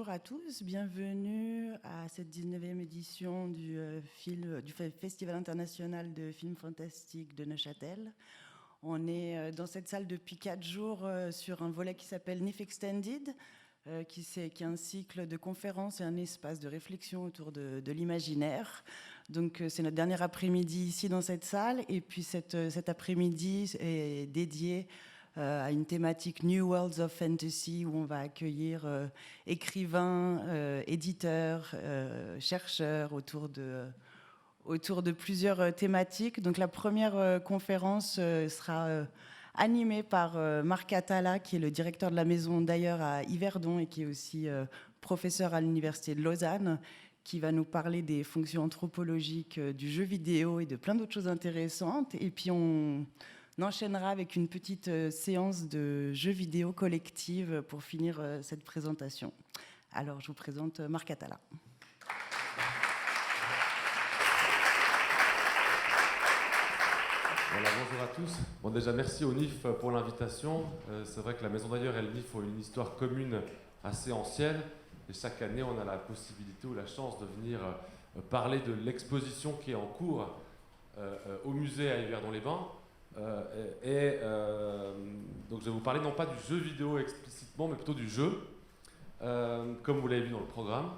Bonjour à tous, bienvenue à cette 19e édition du Festival international de films fantastiques de Neuchâtel. On est dans cette salle depuis 4 jours sur un volet qui s'appelle NIF Extended, qui est un cycle de conférences et un espace de réflexion autour de l'imaginaire. Donc c'est notre dernier après-midi ici dans cette salle, et puis cet après-midi est dédié à une thématique New Worlds of Fantasy, où on va accueillir écrivains, éditeurs, chercheurs autour de plusieurs thématiques. Donc la première conférence sera animée par Marc Atala, qui est le directeur de la maison d'ailleurs à Yverdon et qui est aussi professeur à l'université de Lausanne, qui va nous parler des fonctions anthropologiques du jeu vidéo et de plein d'autres choses intéressantes. Et puis on enchaînera avec une petite séance de jeux vidéo collective pour finir cette présentation. Alors, je vous présente Marc Atala. Voilà, bonjour à tous. Bon, déjà, merci au NIF pour l'invitation. C'est vrai que la Maison d'Ailleurs et le NIF ont une histoire commune assez ancienne. Et chaque année, on a la possibilité ou la chance de venir parler de l'exposition qui est en cours au musée à Yverdon-les-Bains. Donc je vais vous parler non pas du jeu vidéo explicitement, mais plutôt du jeu, comme vous l'avez vu dans le programme,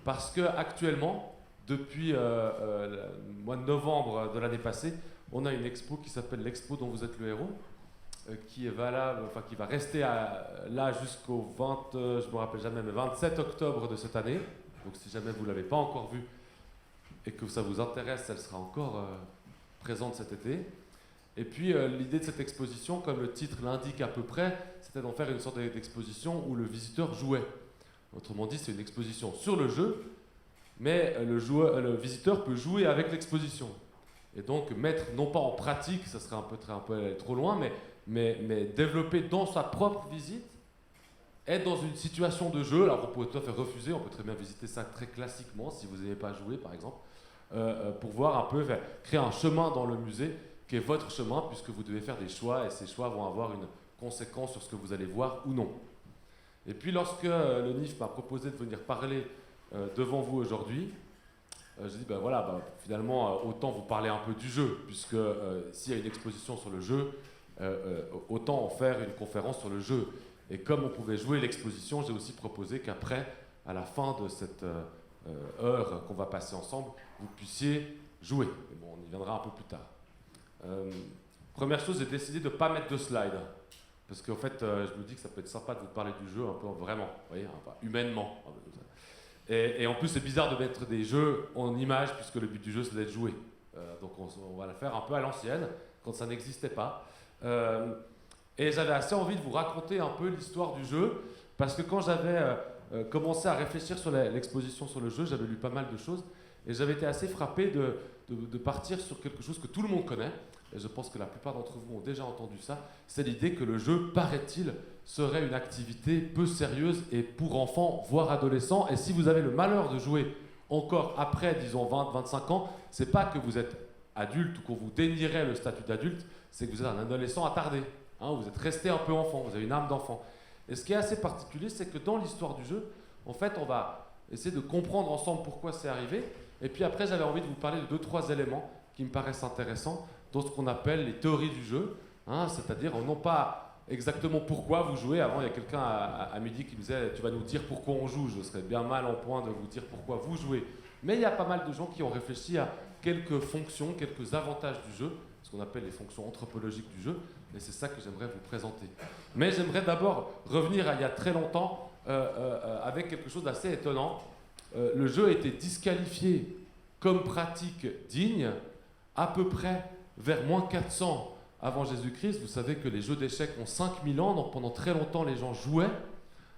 parce que actuellement, depuis le mois de novembre de l'année passée, on a une expo qui s'appelle l'expo dont vous êtes le héros, qui est valable, enfin qui va rester là jusqu'au 20, je me rappelle jamais, mais 27 octobre de cette année. Donc si jamais vous l'avez pas encore vue et que ça vous intéresse, elle sera encore présente cet été. Et puis l'idée de cette exposition, comme le titre l'indique à peu près, c'était d'en faire une sorte d'exposition où le visiteur jouait. Autrement dit, c'est une exposition sur le jeu, mais le visiteur peut jouer avec l'exposition. Et donc mettre, non pas en pratique, ça serait un peu aller trop loin, mais développer dans sa propre visite, être dans une situation de jeu. Alors on peut tout à fait refuser, on peut très bien visiter ça très classiquement, si vous n'aimez pas jouer par exemple, pour voir un peu, créer un chemin dans le musée, qui est votre chemin, puisque vous devez faire des choix, et ces choix vont avoir une conséquence sur ce que vous allez voir ou non. Et puis lorsque le NIF m'a proposé de venir parler devant vous aujourd'hui, j'ai dit, finalement, autant vous parler un peu du jeu, puisque s'il y a une exposition sur le jeu, autant en faire une conférence sur le jeu. Et comme on pouvait jouer l'exposition, j'ai aussi proposé qu'après, à la fin de cette heure qu'on va passer ensemble, vous puissiez jouer. Mais bon, on y viendra un peu plus tard. Première chose, j'ai décidé de ne pas mettre de slide, parce qu'en fait, je me dis que ça peut être sympa de vous parler du jeu un peu vraiment, vous voyez, humainement. Et en plus, c'est bizarre de mettre des jeux en images, puisque le but du jeu, c'est d'être joué. Donc on va le faire un peu à l'ancienne, quand ça n'existait pas. Et j'avais assez envie de vous raconter un peu l'histoire du jeu, parce que quand j'avais commencé à réfléchir sur l'exposition sur le jeu, j'avais lu pas mal de choses, et j'avais été assez frappé de partir sur quelque chose que tout le monde connaît, et je pense que la plupart d'entre vous ont déjà entendu ça, c'est l'idée que le jeu, paraît-il, serait une activité peu sérieuse et pour enfants, voire adolescents. Et si vous avez le malheur de jouer encore après, disons 20-25 ans, c'est pas que vous êtes adulte ou qu'on vous dénierait le statut d'adulte, c'est que vous êtes un adolescent attardé. Vous êtes resté un peu enfant, vous avez une âme d'enfant. Et ce qui est assez particulier, c'est que dans l'histoire du jeu, en fait, on va essayer de comprendre ensemble pourquoi c'est arrivé. Et puis après, j'avais envie de vous parler de 2-3 éléments qui me paraissent intéressants dans ce qu'on appelle les théories du jeu, c'est-à-dire non pas exactement pourquoi vous jouez. Avant, il y a quelqu'un à midi qui me disait « tu vas nous dire pourquoi on joue ». Je serais bien mal en point de vous dire pourquoi vous jouez. Mais il y a pas mal de gens qui ont réfléchi à quelques fonctions, quelques avantages du jeu, ce qu'on appelle les fonctions anthropologiques du jeu, et c'est ça que j'aimerais vous présenter. Mais j'aimerais d'abord revenir à il y a très longtemps avec quelque chose d'assez étonnant. Le jeu a été disqualifié comme pratique digne à peu près vers moins 400 avant Jésus-Christ. Vous savez que les jeux d'échecs ont 5000 ans, donc pendant très longtemps les gens jouaient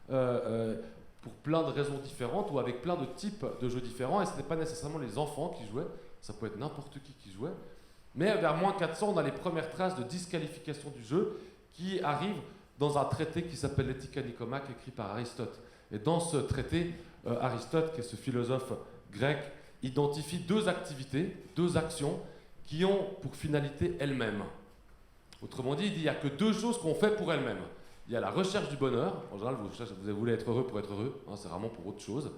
pour plein de raisons différentes ou avec plein de types de jeux différents, et ce n'était pas nécessairement les enfants qui jouaient, ça peut être n'importe qui jouait. Mais vers moins 400, on a les premières traces de disqualification du jeu qui arrivent dans un traité qui s'appelle l'Éthique Nicomaque, écrit par Aristote. Et dans ce traité, Aristote, qui est ce philosophe grec, identifie 2 activités, 2 actions qui ont pour finalité elles-mêmes. Autrement dit, il dit qu'il n'y a que 2 choses qu'on fait pour elles-mêmes. il y a la recherche du bonheur. En général, vous voulez être heureux pour être heureux, hein, c'est vraiment pour autre chose.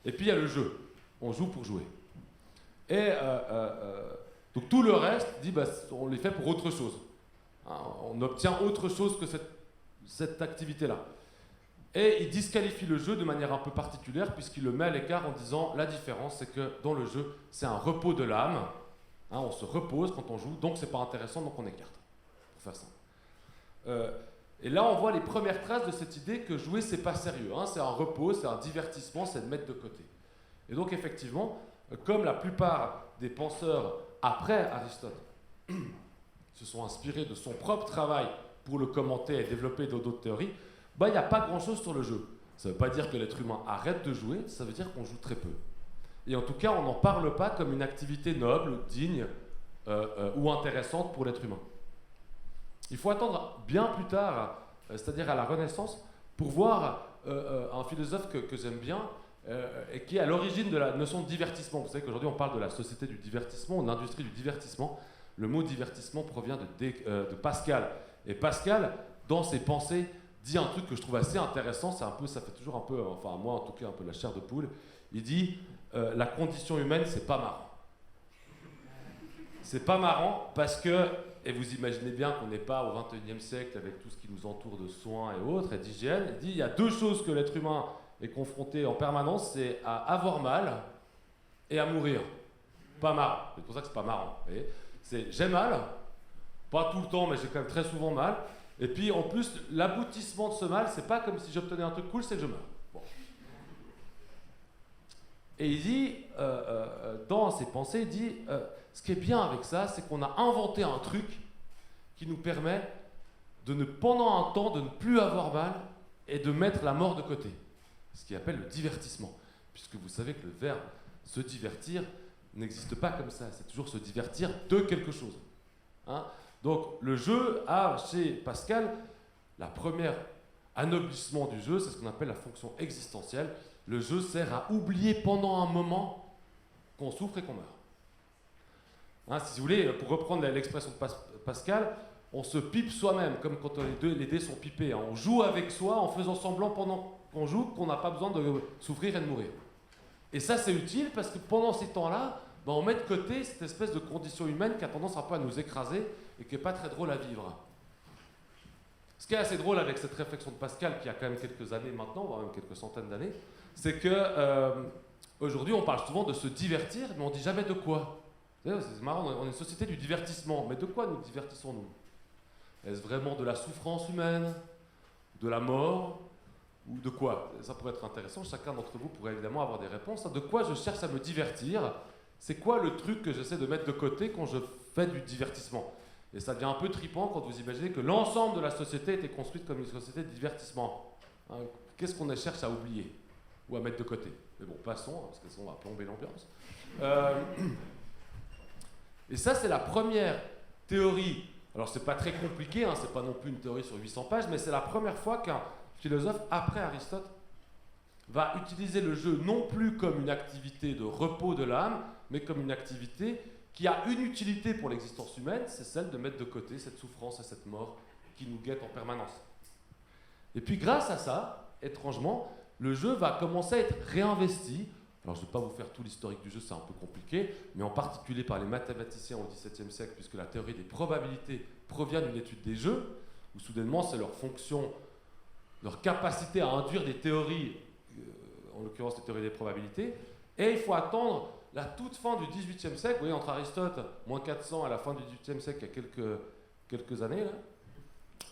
Et puis il y a le jeu. On joue pour jouer. Et donc tout le reste, dit, on les fait pour autre chose. Hein, on obtient autre chose que cette activité-là. Et il disqualifie le jeu de manière un peu particulière, puisqu'il le met à l'écart en disant la différence, c'est que dans le jeu, c'est un repos de l'âme. Hein, on se repose quand on joue, donc c'est pas intéressant, donc on écarte. Pour faire simple. Et là, on voit les premières traces de cette idée que jouer, c'est pas sérieux. Hein, c'est un repos, c'est un divertissement, c'est de mettre de côté. Et donc, effectivement, comme la plupart des penseurs après Aristote se sont inspirés de son propre travail pour le commenter et développer d'autres théories, il n'y a pas grand-chose sur le jeu. Ça ne veut pas dire que l'être humain arrête de jouer, ça veut dire qu'on joue très peu. Et en tout cas, on n'en parle pas comme une activité noble, digne ou intéressante pour l'être humain. Il faut attendre bien plus tard, c'est-à-dire à la Renaissance, pour voir un philosophe que j'aime bien et qui est à l'origine de la notion de divertissement. Vous savez qu'aujourd'hui on parle de la société du divertissement, de l'industrie du divertissement. Le mot divertissement provient de Pascal. Et Pascal, dans ses pensées, dit un truc que je trouve assez intéressant, ça fait toujours un peu, enfin moi en tout cas un peu la chair de poule. Il dit la condition humaine, c'est pas marrant. C'est pas marrant parce que, et vous imaginez bien qu'on n'est pas au XXIe siècle avec tout ce qui nous entoure de soins et autres, et d'hygiène. Il dit il y a deux choses que l'être humain est confronté en permanence, c'est à avoir mal et à mourir. Pas marrant. C'est pour ça que c'est pas marrant. Vous voyez, c'est j'ai mal, pas tout le temps, mais j'ai quand même très souvent mal. Et puis en plus, l'aboutissement de ce mal, c'est pas comme si j'obtenais un truc cool, c'est que je meurs. Bon. Et il dit, dans ses pensées, il dit ce qui est bien avec ça, c'est qu'on a inventé un truc qui nous permet pendant un temps, de ne plus avoir mal et de mettre la mort de côté. Ce qu'il appelle le divertissement. Puisque vous savez que le verbe se divertir n'existe pas comme ça. C'est toujours se divertir de quelque chose. Hein? Donc le jeu a, chez Pascal, la première anoblissement du jeu, c'est ce qu'on appelle la fonction existentielle. Le jeu sert à oublier pendant un moment qu'on souffre et qu'on meurt. Hein, si vous voulez, pour reprendre l'expression de Pascal, on se pipe soi-même, comme quand les dés sont pipés. Hein. On joue avec soi en faisant semblant pendant qu'on joue qu'on n'a pas besoin de souffrir et de mourir. Et ça, c'est utile parce que pendant ces temps-là, on met de côté cette espèce de condition humaine qui a tendance un peu à nous écraser et qui n'est pas très drôle à vivre. Ce qui est assez drôle avec cette réflexion de Pascal, qui a quand même quelques années maintenant, voire même quelques centaines d'années, c'est que aujourd'hui, on parle souvent de se divertir, mais on ne dit jamais de quoi. C'est marrant, on est une société du divertissement. Mais de quoi nous divertissons-nous? Est-ce vraiment de la souffrance humaine, de la mort, ou de quoi? Ça pourrait être intéressant, chacun d'entre vous pourrait évidemment avoir des réponses. De quoi je cherche à me divertir? C'est quoi le truc que j'essaie de mettre de côté quand je fais du divertissement? Et ça devient un peu trippant quand vous imaginez que l'ensemble de la société était construite comme une société de divertissement. Hein, qu'est-ce qu'on cherche à oublier ou à mettre de côté? Mais bon, passons, parce que sinon on va plomber l'ambiance. Et ça, c'est la première théorie. Alors, c'est pas très compliqué, hein, c'est pas non plus une théorie sur 800 pages, mais c'est la première fois qu'un philosophe, après Aristote, va utiliser le jeu non plus comme une activité de repos de l'âme, mais comme une activité qui a une utilité pour l'existence humaine, c'est celle de mettre de côté cette souffrance et cette mort qui nous guettent en permanence. Et puis, grâce à ça, étrangement, le jeu va commencer à être réinvesti. Alors, je ne vais pas vous faire tout l'historique du jeu, c'est un peu compliqué, mais en particulier par les mathématiciens au XVIIe siècle, puisque la théorie des probabilités provient d'une étude des jeux, où soudainement, c'est leur fonction, leur capacité à induire des théories, en l'occurrence les théories des probabilités, et il faut attendre la toute fin du XVIIIe siècle, vous voyez, entre Aristote, moins 400, à la fin du XVIIIe siècle, il y a quelques années, là,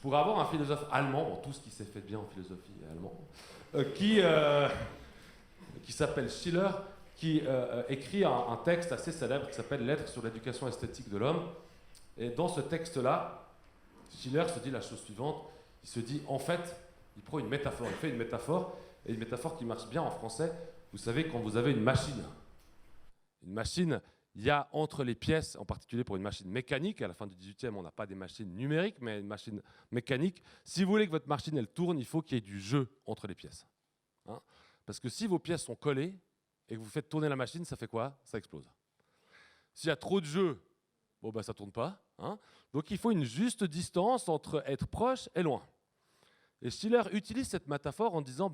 pour avoir un philosophe allemand, bon, tout ce qui s'est fait de bien en philosophie est allemand, qui s'appelle Schiller, qui écrit un texte assez célèbre qui s'appelle Lettres sur l'éducation esthétique de l'homme. Et dans ce texte-là, Schiller se dit la chose suivante, il se dit, en fait, il prend une métaphore, il fait une métaphore, et une métaphore qui marche bien en français. Vous savez, quand vous avez une machine, il y a entre les pièces, en particulier pour une machine mécanique, à la fin du 18e, on n'a pas des machines numériques, mais une machine mécanique. Si vous voulez que votre machine, elle tourne, il faut qu'il y ait du jeu entre les pièces. Hein? Parce que si vos pièces sont collées et que vous faites tourner la machine, ça fait quoi? Ça explose. S'il y a trop de jeu, bon, ça ne tourne pas. Hein? Donc il faut une juste distance entre être proche et loin. Et Schiller utilise cette métaphore en disant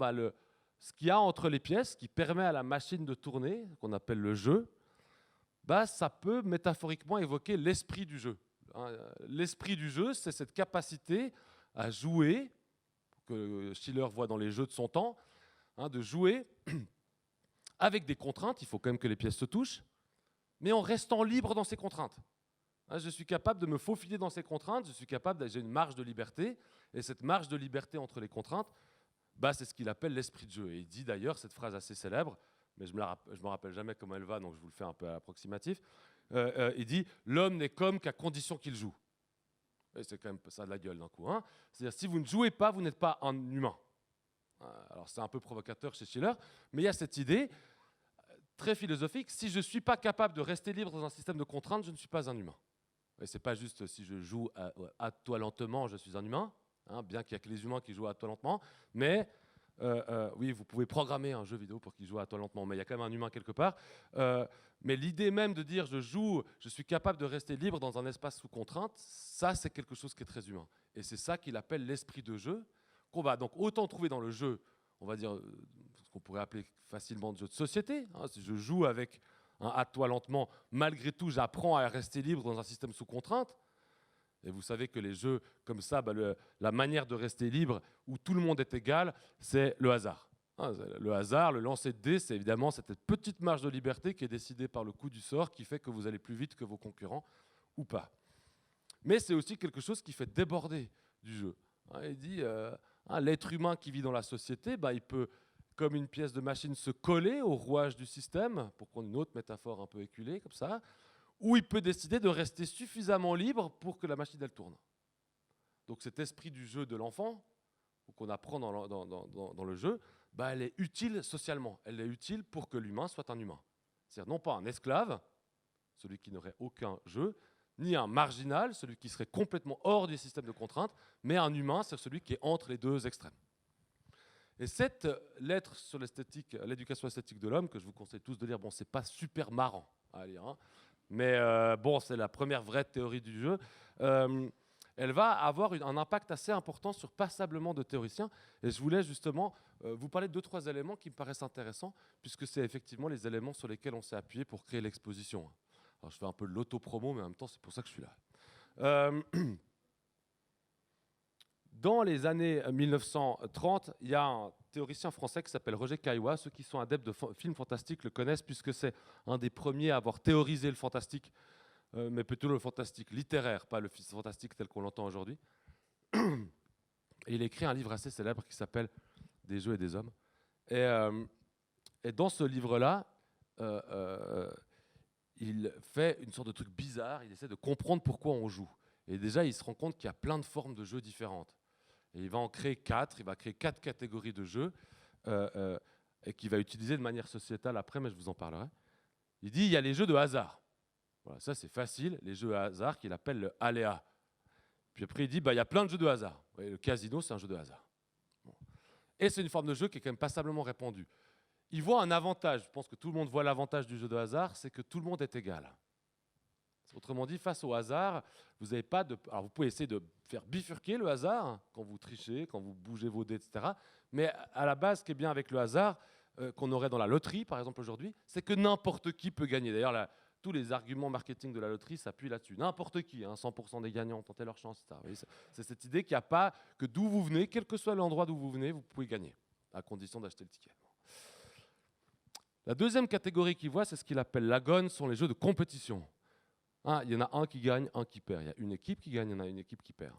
ce qu'il y a entre les pièces qui permet à la machine de tourner, qu'on appelle le jeu, ça peut métaphoriquement évoquer l'esprit du jeu. L'esprit du jeu, c'est cette capacité à jouer, que Schiller voit dans les jeux de son temps, de jouer avec des contraintes, il faut quand même que les pièces se touchent, mais en restant libre dans ces contraintes. Je suis capable de me faufiler dans ces contraintes, j'ai une marge de liberté, et cette marge de liberté entre les contraintes, c'est ce qu'il appelle l'esprit de jeu. Et il dit d'ailleurs cette phrase assez célèbre, mais je ne me rappelle jamais comment elle va, donc je vous le fais un peu à l'approximatif. Il dit « L'homme n'est qu'homme qu'à condition qu'il joue ». Et c'est quand même ça de la gueule d'un coup. C'est-à-dire si vous ne jouez pas, vous n'êtes pas un humain. Alors c'est un peu provocateur chez Schiller, mais il y a cette idée très philosophique, si je ne suis pas capable de rester libre dans un système de contraintes, je ne suis pas un humain. Et ce n'est pas juste si je joue à toi lentement, je suis un humain, bien qu'il n'y a que les humains qui jouent à toi lentement, mais oui, vous pouvez programmer un jeu vidéo pour qu'il joue à toi lentement, mais il y a quand même un humain quelque part. Mais l'idée même de dire je suis capable de rester libre dans un espace sous contrainte, ça c'est quelque chose qui est très humain. Et c'est ça qu'il appelle l'esprit de jeu, qu'on va donc autant trouver dans le jeu, on va dire ce qu'on pourrait appeler facilement de jeu de société. Si je joue avec un à toi lentement, malgré tout j'apprends à rester libre dans un système sous contrainte. Et vous savez que les jeux comme ça, la manière de rester libre, où tout le monde est égal, c'est le hasard. Le hasard, le lancer de dés, c'est évidemment cette petite marge de liberté qui est décidée par le coup du sort, qui fait que vous allez plus vite que vos concurrents ou pas. Mais c'est aussi quelque chose qui fait déborder du jeu. Il dit, l'être humain qui vit dans la société, il peut, comme une pièce de machine, se coller au rouage du système, pour prendre une autre métaphore un peu éculée, comme ça, ou il peut décider de rester suffisamment libre pour que la machine elle tourne. Donc cet esprit du jeu de l'enfant, qu'on apprend dans le jeu, elle est utile socialement. Elle est utile pour que l'humain soit un humain. C'est-à-dire non pas un esclave, celui qui n'aurait aucun jeu, ni un marginal, celui qui serait complètement hors du système de contraintes, mais un humain, c'est celui qui est entre les deux extrêmes. Et cette lettre sur l'esthétique, l'éducation esthétique de l'homme, que je vous conseille tous de lire, c'est pas super marrant à lire, mais c'est la première vraie théorie du jeu. Elle va avoir un impact assez important sur passablement de théoriciens. Et je voulais justement vous parler de 2-3 éléments qui me paraissent intéressants, puisque c'est effectivement les éléments sur lesquels on s'est appuyé pour créer l'exposition. Alors je fais un peu de l'auto-promo, mais en même temps c'est pour ça que je suis là. Dans les années 1930, il y a un théoricien français qui s'appelle Roger Caillois. Ceux qui sont adeptes de films fantastiques le connaissent, puisque c'est un des premiers à avoir théorisé le fantastique, mais plutôt le fantastique littéraire, pas le fantastique tel qu'on l'entend aujourd'hui. Et il a écrit un livre assez célèbre qui s'appelle « Des jeux et des hommes ». Et dans ce livre-là, il fait une sorte de truc bizarre, il essaie de comprendre pourquoi on joue. Et déjà, il se rend compte qu'il y a plein de formes de jeux différentes. Et il va en créer 4, il va créer 4 catégories de jeux, et qu'il va utiliser de manière sociétale après, mais je vous en parlerai. Il dit il y a les jeux de hasard. Voilà, ça c'est facile, les jeux de hasard qu'il appelle le aléa. Puis après il dit il y a plein de jeux de hasard. Ouais, le casino c'est un jeu de hasard. Bon. Et c'est une forme de jeu qui est quand même passablement répandue. Il voit un avantage, je pense que tout le monde voit l'avantage du jeu de hasard, c'est que tout le monde est égal. Autrement dit, face au hasard, vous n'avez pas de. Alors vous pouvez essayer de faire bifurquer le hasard quand vous trichez, quand vous bougez vos dés, etc. Mais à la base, ce qui est bien avec le hasard, qu'on aurait dans la loterie, par exemple aujourd'hui, c'est que n'importe qui peut gagner. D'ailleurs, tous les arguments marketing de la loterie s'appuient là-dessus. N'importe qui, 100% des gagnants, tentez leur chance, etc. C'est cette idée qu'il n'y a pas que d'où vous venez, quel que soit l'endroit d'où vous venez, vous pouvez gagner, à condition d'acheter le ticket. La deuxième catégorie qu'il voit, c'est ce qu'il appelle l'agone, sont les jeux de compétition. Il y en a un qui gagne, un qui perd. Il y a une équipe qui gagne, il y en a une équipe qui perd.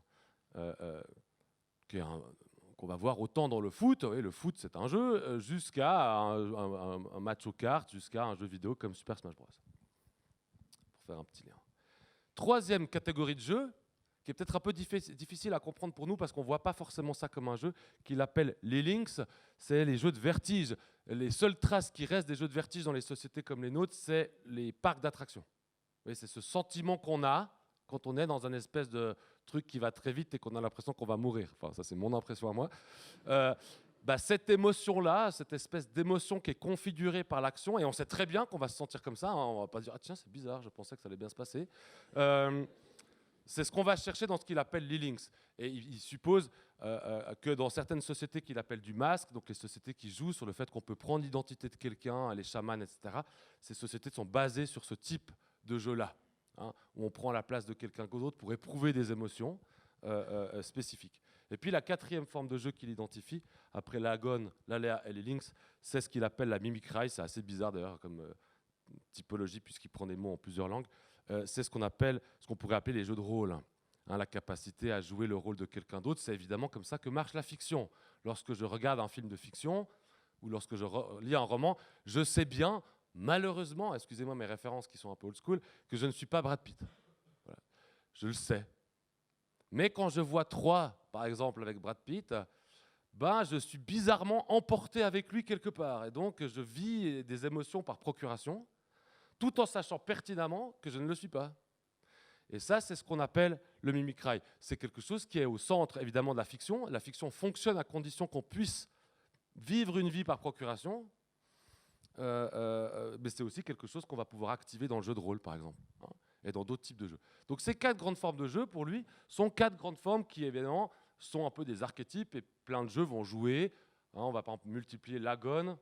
Qu'on va voir autant dans le foot. Oui, le foot, c'est un jeu, jusqu'à un match aux cartes, jusqu'à un jeu vidéo comme Super Smash Bros. Pour faire un petit lien. Troisième catégorie de jeu, qui est peut-être un peu difficile à comprendre pour nous parce qu'on ne voit pas forcément ça comme un jeu, qu'il appelle les links, c'est les jeux de vertige. Les seules traces qui restent des jeux de vertige dans les sociétés comme les nôtres, c'est les parcs d'attractions. C'est ce sentiment qu'on a quand on est dans un espèce de truc qui va très vite et qu'on a l'impression qu'on va mourir. Enfin, ça, c'est mon impression à moi. Cette émotion-là, cette espèce d'émotion qui est configurée par l'action, et on sait très bien qu'on va se sentir comme ça. On ne va pas dire « Ah tiens, c'est bizarre, je pensais que ça allait bien se passer ». C'est ce qu'on va chercher dans ce qu'il appelle l'e-links. Et il suppose que dans certaines sociétés qu'il appelle du masque, donc les sociétés qui jouent sur le fait qu'on peut prendre l'identité de quelqu'un, les chamans, etc., ces sociétés sont basées sur ce type de jeu-là, hein, où on prend la place de quelqu'un d'autre pour éprouver des émotions spécifiques. Et puis la quatrième forme de jeu qu'il identifie, après l'Agon, l'Aléa et les Lynx, c'est ce qu'il appelle la mimicry. C'est assez bizarre d'ailleurs comme typologie puisqu'il prend des mots en plusieurs langues. C'est ce qu'on pourrait appeler les jeux de rôle. Hein, la capacité à jouer le rôle de quelqu'un d'autre, c'est évidemment comme ça que marche la fiction. Lorsque je regarde un film de fiction ou lorsque je lis un roman, je sais bien, malheureusement, excusez-moi mes références qui sont un peu old school, que je ne suis pas Brad Pitt. Voilà. Je le sais. Mais quand je vois 3, par exemple, avec Brad Pitt, ben, je suis bizarrement emporté avec lui quelque part. Et donc, je vis des émotions par procuration, tout en sachant pertinemment que je ne le suis pas. Et ça, c'est ce qu'on appelle le mimicry. C'est quelque chose qui est au centre, évidemment, de la fiction. La fiction fonctionne à condition qu'on puisse vivre une vie par procuration. Mais c'est aussi quelque chose qu'on va pouvoir activer dans le jeu de rôle, par exemple, hein, et dans d'autres types de jeux. Donc ces 4 grandes formes de jeu, pour lui, sont 4 grandes formes qui, évidemment, sont un peu des archétypes, et plein de jeux vont jouer. Hein, on va par exemple multiplier l'agone,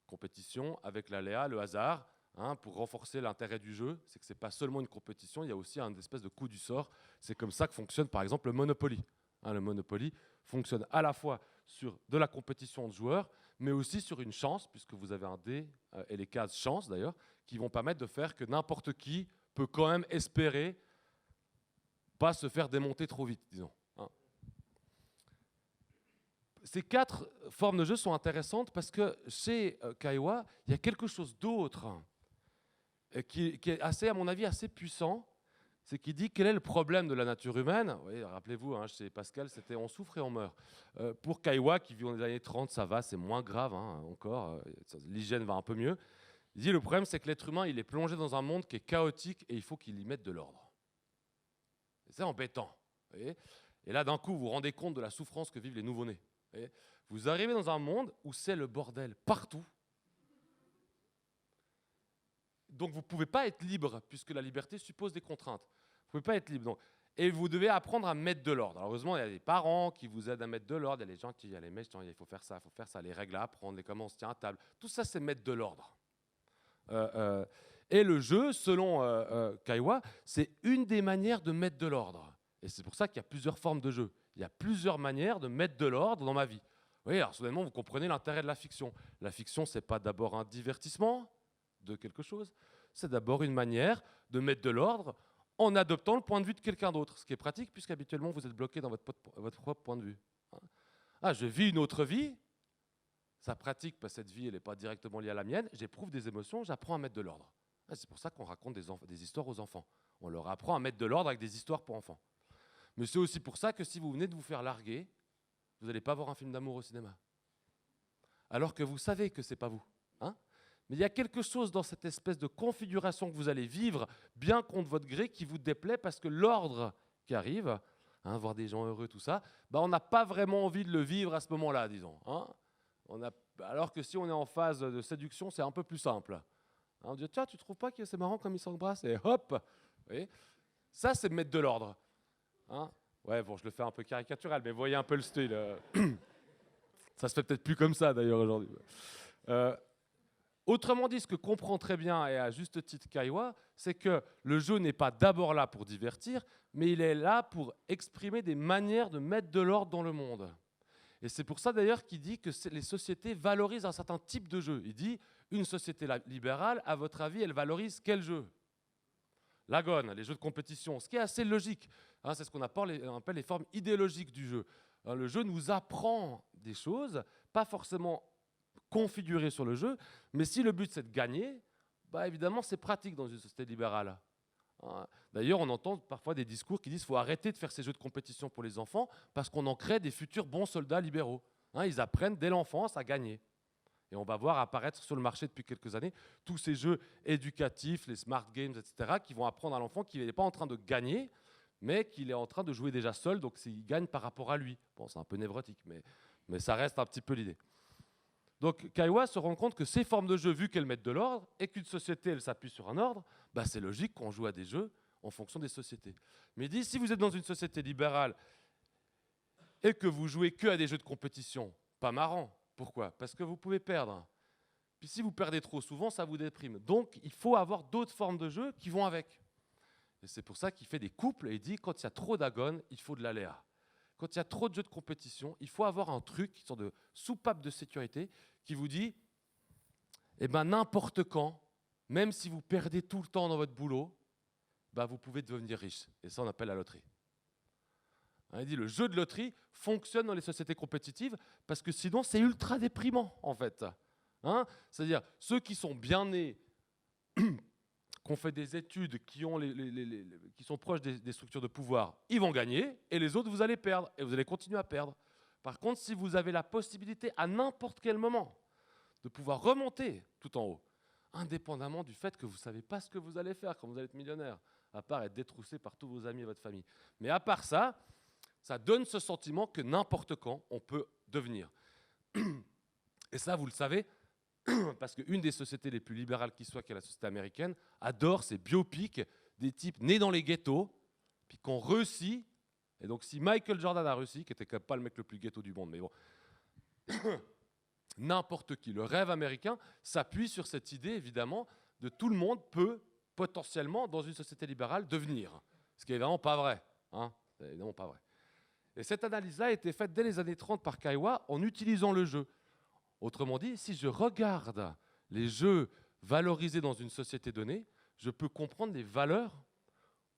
compétition, avec l'aléa, le hasard, hein, pour renforcer l'intérêt du jeu. C'est que ce n'est pas seulement une compétition, il y a aussi un espèce de coup du sort. C'est comme ça que fonctionne, par exemple, le Monopoly. Hein, le Monopoly fonctionne à la fois sur de la compétition de joueurs, mais aussi sur une chance, puisque vous avez un dé, et les cases chance d'ailleurs, qui vont permettre de faire que n'importe qui peut quand même espérer pas se faire démonter trop vite, disons. Hein. Ces 4 formes de jeu sont intéressantes parce que chez Caillois, il y a quelque chose d'autre qui est assez, à mon avis, assez puissant. C'est qu'il dit quel est le problème de la nature humaine. Oui, rappelez-vous, hein, chez Pascal, c'était on souffre et on meurt. Pour Caillois, qui vit dans les années 30, ça va, c'est moins grave encore. L'hygiène va un peu mieux. Il dit le problème, c'est que l'être humain, il est plongé dans un monde qui est chaotique et il faut qu'il y mette de l'ordre. C'est embêtant. Voyez, et là, d'un coup, vous vous rendez compte de la souffrance que vivent les nouveau-nés. Vous arrivez dans un monde où c'est le bordel partout. Donc vous ne pouvez pas être libre, puisque la liberté suppose des contraintes. Vous ne pouvez pas être libre. Donc. Et vous devez apprendre à mettre de l'ordre. Alors, heureusement, il y a des parents qui vous aident à mettre de l'ordre. Il y a les gens qui disent, les méchants, il faut faire ça, les règles à apprendre, les comment on se tient à table. Tout ça, c'est mettre de l'ordre. Et le jeu, selon Caillois, c'est une des manières de mettre de l'ordre. Et c'est pour ça qu'il y a plusieurs formes de jeu. Il y a plusieurs manières de mettre de l'ordre dans ma vie. Oui, alors soudainement, vous comprenez l'intérêt de la fiction. La fiction, ce n'est pas d'abord un divertissement de quelque chose, c'est d'abord une manière de mettre de l'ordre en adoptant le point de vue de quelqu'un d'autre, ce qui est pratique puisqu'habituellement vous êtes bloqué dans votre propre point de vue. Ah, je vis une autre vie, ça pratique parce que cette vie elle n'est pas directement liée à la mienne, j'éprouve des émotions, j'apprends à mettre de l'ordre. Ah, c'est pour ça qu'on raconte des histoires aux enfants. On leur apprend à mettre de l'ordre avec des histoires pour enfants. Mais c'est aussi pour ça que si vous venez de vous faire larguer, vous n'allez pas voir un film d'amour au cinéma. Alors que vous savez que ce n'est pas vous. Hein ? Mais il y a quelque chose dans cette espèce de configuration que vous allez vivre, bien contre votre gré, qui vous déplaît parce que l'ordre qui arrive, hein, voir des gens heureux, tout ça, ben on n'a pas vraiment envie de le vivre à ce moment-là, disons. Hein. Alors que si on est en phase de séduction, c'est un peu plus simple. Hein, on dit, tiens, tu ne trouves pas que c'est marrant comme ils s'embrassent ? Et hop, vous voyez, ça, c'est mettre de l'ordre. Hein. Ouais, bon, je le fais un peu caricatural, mais voyez un peu le style. Ça se fait peut-être plus comme ça, d'ailleurs, aujourd'hui. Autrement dit, ce que comprend très bien, et à juste titre Caillois, c'est que le jeu n'est pas d'abord là pour divertir, mais il est là pour exprimer des manières de mettre de l'ordre dans le monde. Et c'est pour ça d'ailleurs qu'il dit que les sociétés valorisent un certain type de jeu. Il dit, une société libérale, à votre avis, elle valorise quel jeu ? L'agone, les jeux de compétition, ce qui est assez logique. Hein, c'est ce qu'on appelle les formes idéologiques du jeu. Hein, le jeu nous apprend des choses, pas forcément configuré sur le jeu, mais si le but c'est de gagner, bah évidemment c'est pratique dans une société libérale. D'ailleurs, on entend parfois des discours qui disent qu'il faut arrêter de faire ces jeux de compétition pour les enfants parce qu'on en crée des futurs bons soldats libéraux. Ils apprennent dès l'enfance à gagner. Et on va voir apparaître sur le marché depuis quelques années tous ces jeux éducatifs, les smart games, etc., qui vont apprendre à l'enfant qu'il n'est pas en train de gagner, mais qu'il est en train de jouer déjà seul, donc il gagne par rapport à lui. Bon, c'est un peu névrotique, mais ça reste un petit peu l'idée. Donc Caillois se rend compte que ces formes de jeu, vu qu'elles mettent de l'ordre, et qu'une société, elle s'appuie sur un ordre, bah c'est logique qu'on joue à des jeux en fonction des sociétés. Mais il dit, si vous êtes dans une société libérale et que vous jouez que à des jeux de compétition, pas marrant. Pourquoi? Parce que vous pouvez perdre. Puis si vous perdez trop souvent, ça vous déprime. Donc, il faut avoir d'autres formes de jeux qui vont avec. Et c'est pour ça qu'il fait des couples et il dit quand il y a trop d'agones, il faut de l'aléa. Quand il y a trop de jeux de compétition, il faut avoir un truc, une sorte de soupape de sécurité, qui vous dit, eh ben, n'importe quand, même si vous perdez tout le temps dans votre boulot, bah, vous pouvez devenir riche. Et ça, on appelle la loterie. Il dit le jeu de loterie fonctionne dans les sociétés compétitives parce que sinon, c'est ultra déprimant, en fait. C'est-à-dire, ceux qui sont bien nés, qui ont fait des études, qui sont proches des structures de pouvoir, ils vont gagner, et les autres, vous allez perdre, et vous allez continuer à perdre. Par contre, si vous avez la possibilité, à n'importe quel moment, de pouvoir remonter tout en haut, indépendamment du fait que vous ne savez pas ce que vous allez faire quand vous allez être millionnaire, à part être détroussé par tous vos amis et votre famille. Mais à part ça, ça donne ce sentiment que n'importe quand, on peut devenir. Et ça, vous le savez, parce qu'une des sociétés les plus libérales qui soit, qui est la société américaine, adore ces biopics des types nés dans les ghettos, puis qui ont réussi. Et donc, si Michael Jordan a réussi, qui était quand même pas le mec le plus ghetto du monde, mais bon, n'importe qui, le rêve américain s'appuie sur cette idée, évidemment, de tout le monde peut potentiellement, dans une société libérale, devenir. Ce qui est évidemment pas vrai. C'est évidemment pas vrai. Et cette analyse-là a été faite dès les années 30 par Caillois en utilisant le jeu. Autrement dit, si je regarde les jeux valorisés dans une société donnée, je peux comprendre les valeurs,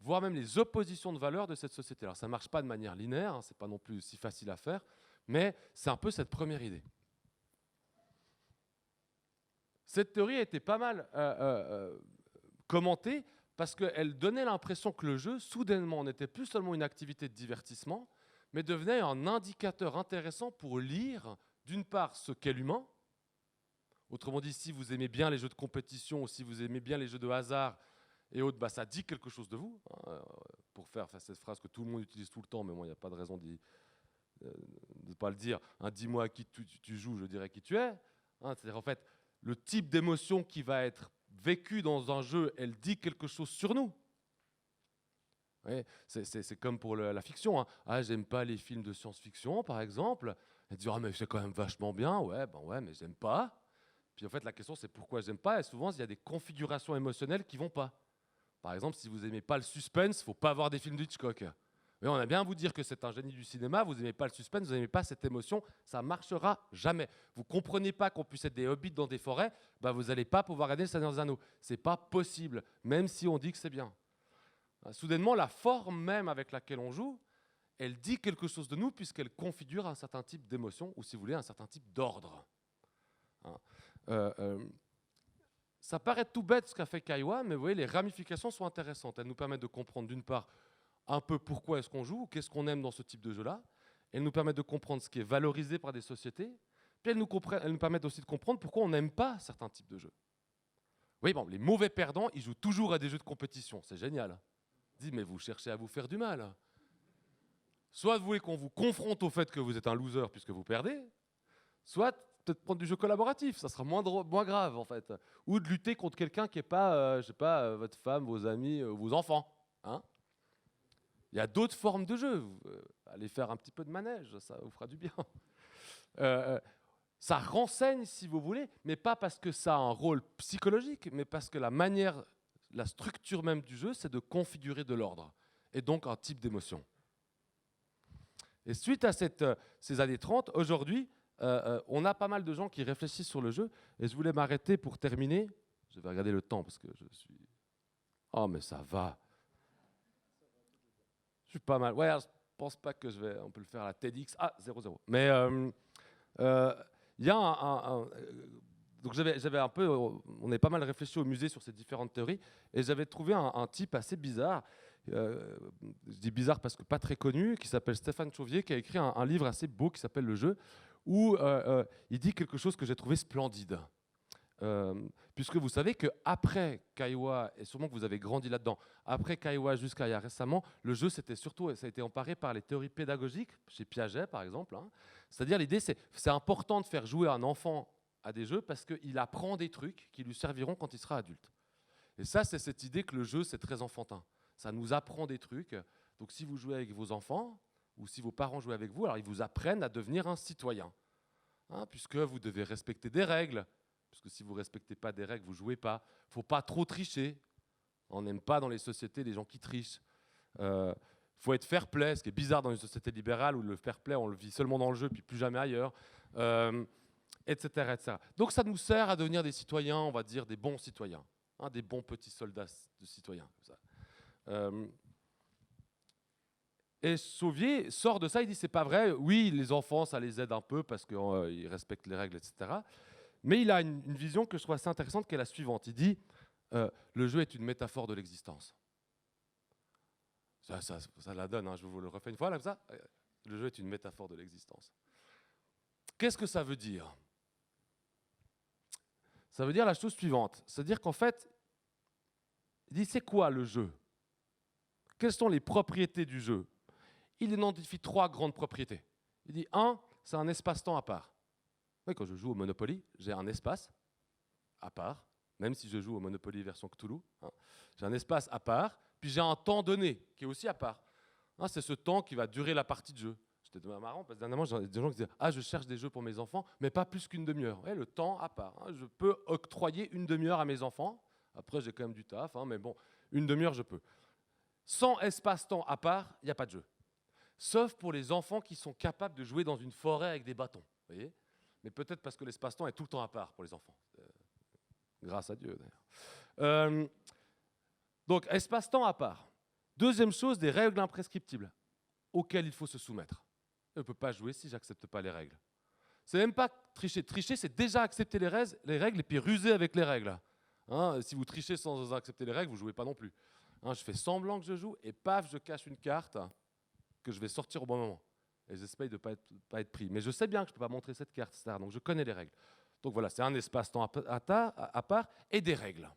voire même les oppositions de valeurs de cette société. Alors ça ne marche pas de manière linéaire, ce n'est pas non plus si facile à faire, mais c'est un peu cette première idée. Cette théorie a été pas mal commentée parce qu'elle donnait l'impression que le jeu, soudainement, n'était plus seulement une activité de divertissement, mais devenait un indicateur intéressant pour lire, d'une part, ce qu'est l'humain. Autrement dit, si vous aimez bien les jeux de compétition ou si vous aimez bien les jeux de hasard et autres, bah, ça dit quelque chose de vous. Pour faire cette phrase que tout le monde utilise tout le temps, mais moi, il n'y a pas de raison de ne pas le dire. Dis-moi à qui tu joues, je dirai qui tu es. C'est-à-dire, en fait, le type d'émotion qui va être vécue dans un jeu, elle dit quelque chose sur nous. Ouais, c'est comme pour la fiction. J'aime pas les films de science-fiction, par exemple. Elle dit, mais c'est quand même vachement bien. Ouais, mais j'aime pas. Puis en fait, la question, c'est pourquoi j'aime pas. Et souvent, il y a des configurations émotionnelles qui vont pas. Par exemple, si vous n'aimez pas le suspense, il ne faut pas voir des films d'Hitchcock. Mais on a bien à vous dire que c'est un génie du cinéma, vous n'aimez pas le suspense, vous n'aimez pas cette émotion, ça ne marchera jamais. Vous ne comprenez pas qu'on puisse être des hobbits dans des forêts, vous n'allez pas pouvoir regarder Le Seigneur des Anneaux. Ce n'est pas possible, même si on dit que c'est bien. Soudainement, la forme même avec laquelle on joue, elle dit quelque chose de nous puisqu'elle configure un certain type d'émotion ou, si vous voulez, un certain type d'ordre. Ça paraît tout bête ce qu'a fait Caillois, mais vous voyez, les ramifications sont intéressantes. Elles nous permettent de comprendre d'une part un peu pourquoi est-ce qu'on joue, qu'est-ce qu'on aime dans ce type de jeu-là. Elles nous permettent de comprendre ce qui est valorisé par des sociétés. Puis elles nous permettent aussi de comprendre pourquoi on n'aime pas certains types de jeux. Oui, les mauvais perdants, ils jouent toujours à des jeux de compétition. C'est génial. Dis, mais vous cherchez à vous faire du mal. Soit vous voulez qu'on vous confronte au fait que vous êtes un loser puisque vous perdez, soit peut-être prendre du jeu collaboratif, ça sera moins grave en fait. Ou de lutter contre quelqu'un qui n'est pas, je sais pas, votre femme, vos amis, vos enfants. Il y a d'autres formes de jeu. Allez faire un petit peu de manège, ça vous fera du bien. Ça renseigne si vous voulez, mais pas parce que ça a un rôle psychologique, mais parce que la structure même du jeu, c'est de configurer de l'ordre, et donc un type d'émotion. Et suite à ces années 30, aujourd'hui, on a pas mal de gens qui réfléchissent sur le jeu, et je voulais m'arrêter pour terminer. Je vais regarder le temps, parce que je suis... Oh, mais ça va. Je suis pas mal. Ouais, je pense pas que on peut le faire à la TEDx. 0-0. Mais il y a donc j'avais un peu, on est pas mal réfléchi au musée sur ces différentes théories, et j'avais trouvé un type assez bizarre. Je dis bizarre parce que pas très connu, qui s'appelle Stéphane Chauvier, qui a écrit un livre assez beau qui s'appelle Le Jeu, où il dit quelque chose que j'ai trouvé splendide. Puisque vous savez qu'après Caillois, et sûrement que vous avez grandi là-dedans, après Caillois jusqu'à il y a récemment, le jeu, ça a été emparé par les théories pédagogiques, chez Piaget par exemple. C'est-à-dire l'idée, c'est important de faire jouer un enfant à des jeux parce qu'il apprend des trucs qui lui serviront quand il sera adulte. Et ça, c'est cette idée que le jeu, c'est très enfantin. Ça nous apprend des trucs. Donc si vous jouez avec vos enfants, ou si vos parents jouent avec vous, alors ils vous apprennent à devenir un citoyen. Hein, puisque vous devez respecter des règles. Puisque si vous ne respectez pas des règles, vous ne jouez pas. Il ne faut pas trop tricher. On n'aime pas dans les sociétés les gens qui trichent. Il faut être fair-play, ce qui est bizarre dans une société libérale où le fair-play, on le vit seulement dans le jeu, puis plus jamais ailleurs, etc., etc. Donc ça nous sert à devenir des citoyens, on va dire des bons citoyens, hein, des bons petits soldats de citoyens. Comme ça. Et Sauvier sort de ça, il dit c'est pas vrai, oui, les enfants, ça les aide un peu parce qu'ils respectent les règles, etc. Mais il a une vision que je trouve assez intéressante, qui est la suivante. Il dit le jeu est une métaphore de l'existence. Ça la donne, hein, je vous le refais une fois, là, comme ça. Le jeu est une métaphore de l'existence. Qu'est-ce que ça veut dire? Ça veut dire la chose suivante. C'est-à-dire qu'en fait, il dit c'est quoi le jeu? Quelles sont les propriétés du jeu? Il identifie 3 grandes propriétés. Il dit 1, c'est un espace-temps à part. Oui, quand je joue au Monopoly, j'ai un espace à part, même si je joue au Monopoly version Cthulhu. Hein, j'ai un espace à part, puis j'ai un temps donné qui est aussi à part. Hein, c'est ce temps qui va durer la partie de jeu. C'était marrant parce que dernièrement, j'ai des gens qui disaient « Ah, je cherche des jeux pour mes enfants, mais pas plus qu'une demi-heure. » Ouais, le temps à part. Hein, je peux octroyer une demi-heure à mes enfants. Après, j'ai quand même du taf, hein, mais bon, une demi-heure, je peux. Sans espace-temps à part, il n'y a pas de jeu. Sauf pour les enfants qui sont capables de jouer dans une forêt avec des bâtons. Vous voyez ? Mais peut-être parce que l'espace-temps est tout le temps à part pour les enfants. Grâce à Dieu, d'ailleurs. Donc, espace-temps à part. Deuxième chose, des règles imprescriptibles auxquelles il faut se soumettre. Je ne peux pas jouer si je n'accepte pas les règles. C'est même pas tricher. Tricher, c'est déjà accepter les règles et puis ruser avec les règles. Hein, si vous trichez sans accepter les règles, vous ne jouez pas non plus. Hein, je fais semblant que je joue et paf, je cache une carte que je vais sortir au bon moment. Et j'essaye de ne pas être pris. Mais je sais bien que je ne peux pas montrer cette carte, etc. Donc je connais les règles. Donc voilà, c'est un espace-temps à part et des règles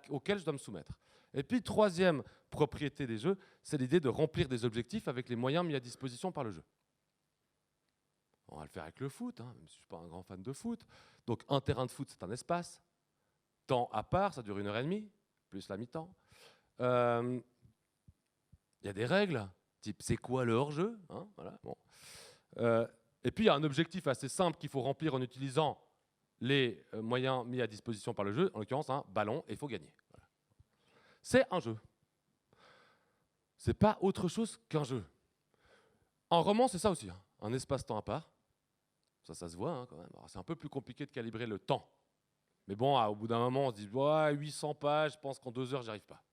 auxquelles je dois me soumettre. Et puis, troisième propriété des jeux, c'est l'idée de remplir des objectifs avec les moyens mis à disposition par le jeu. On va le faire avec le foot, hein, même si je ne suis pas un grand fan de foot. Donc un terrain de foot, c'est un espace. Temps à part, ça dure 1h30, plus la mi-temps. Il y a des règles, type c'est quoi le hors-jeu, hein, voilà, bon. Et puis il y a un objectif assez simple qu'il faut remplir en utilisant les moyens mis à disposition par le jeu, en l'occurrence un ballon, et il faut gagner. Voilà. C'est un jeu. C'est pas autre chose qu'un jeu. En roman, c'est ça aussi, hein, un espace-temps à part. Ça se voit hein, quand même. C'est un peu plus compliqué de calibrer le temps. Mais bon, au bout d'un moment, on se dit ouais, 800 pages, je pense qu'en 2 heures, j'y arrive pas.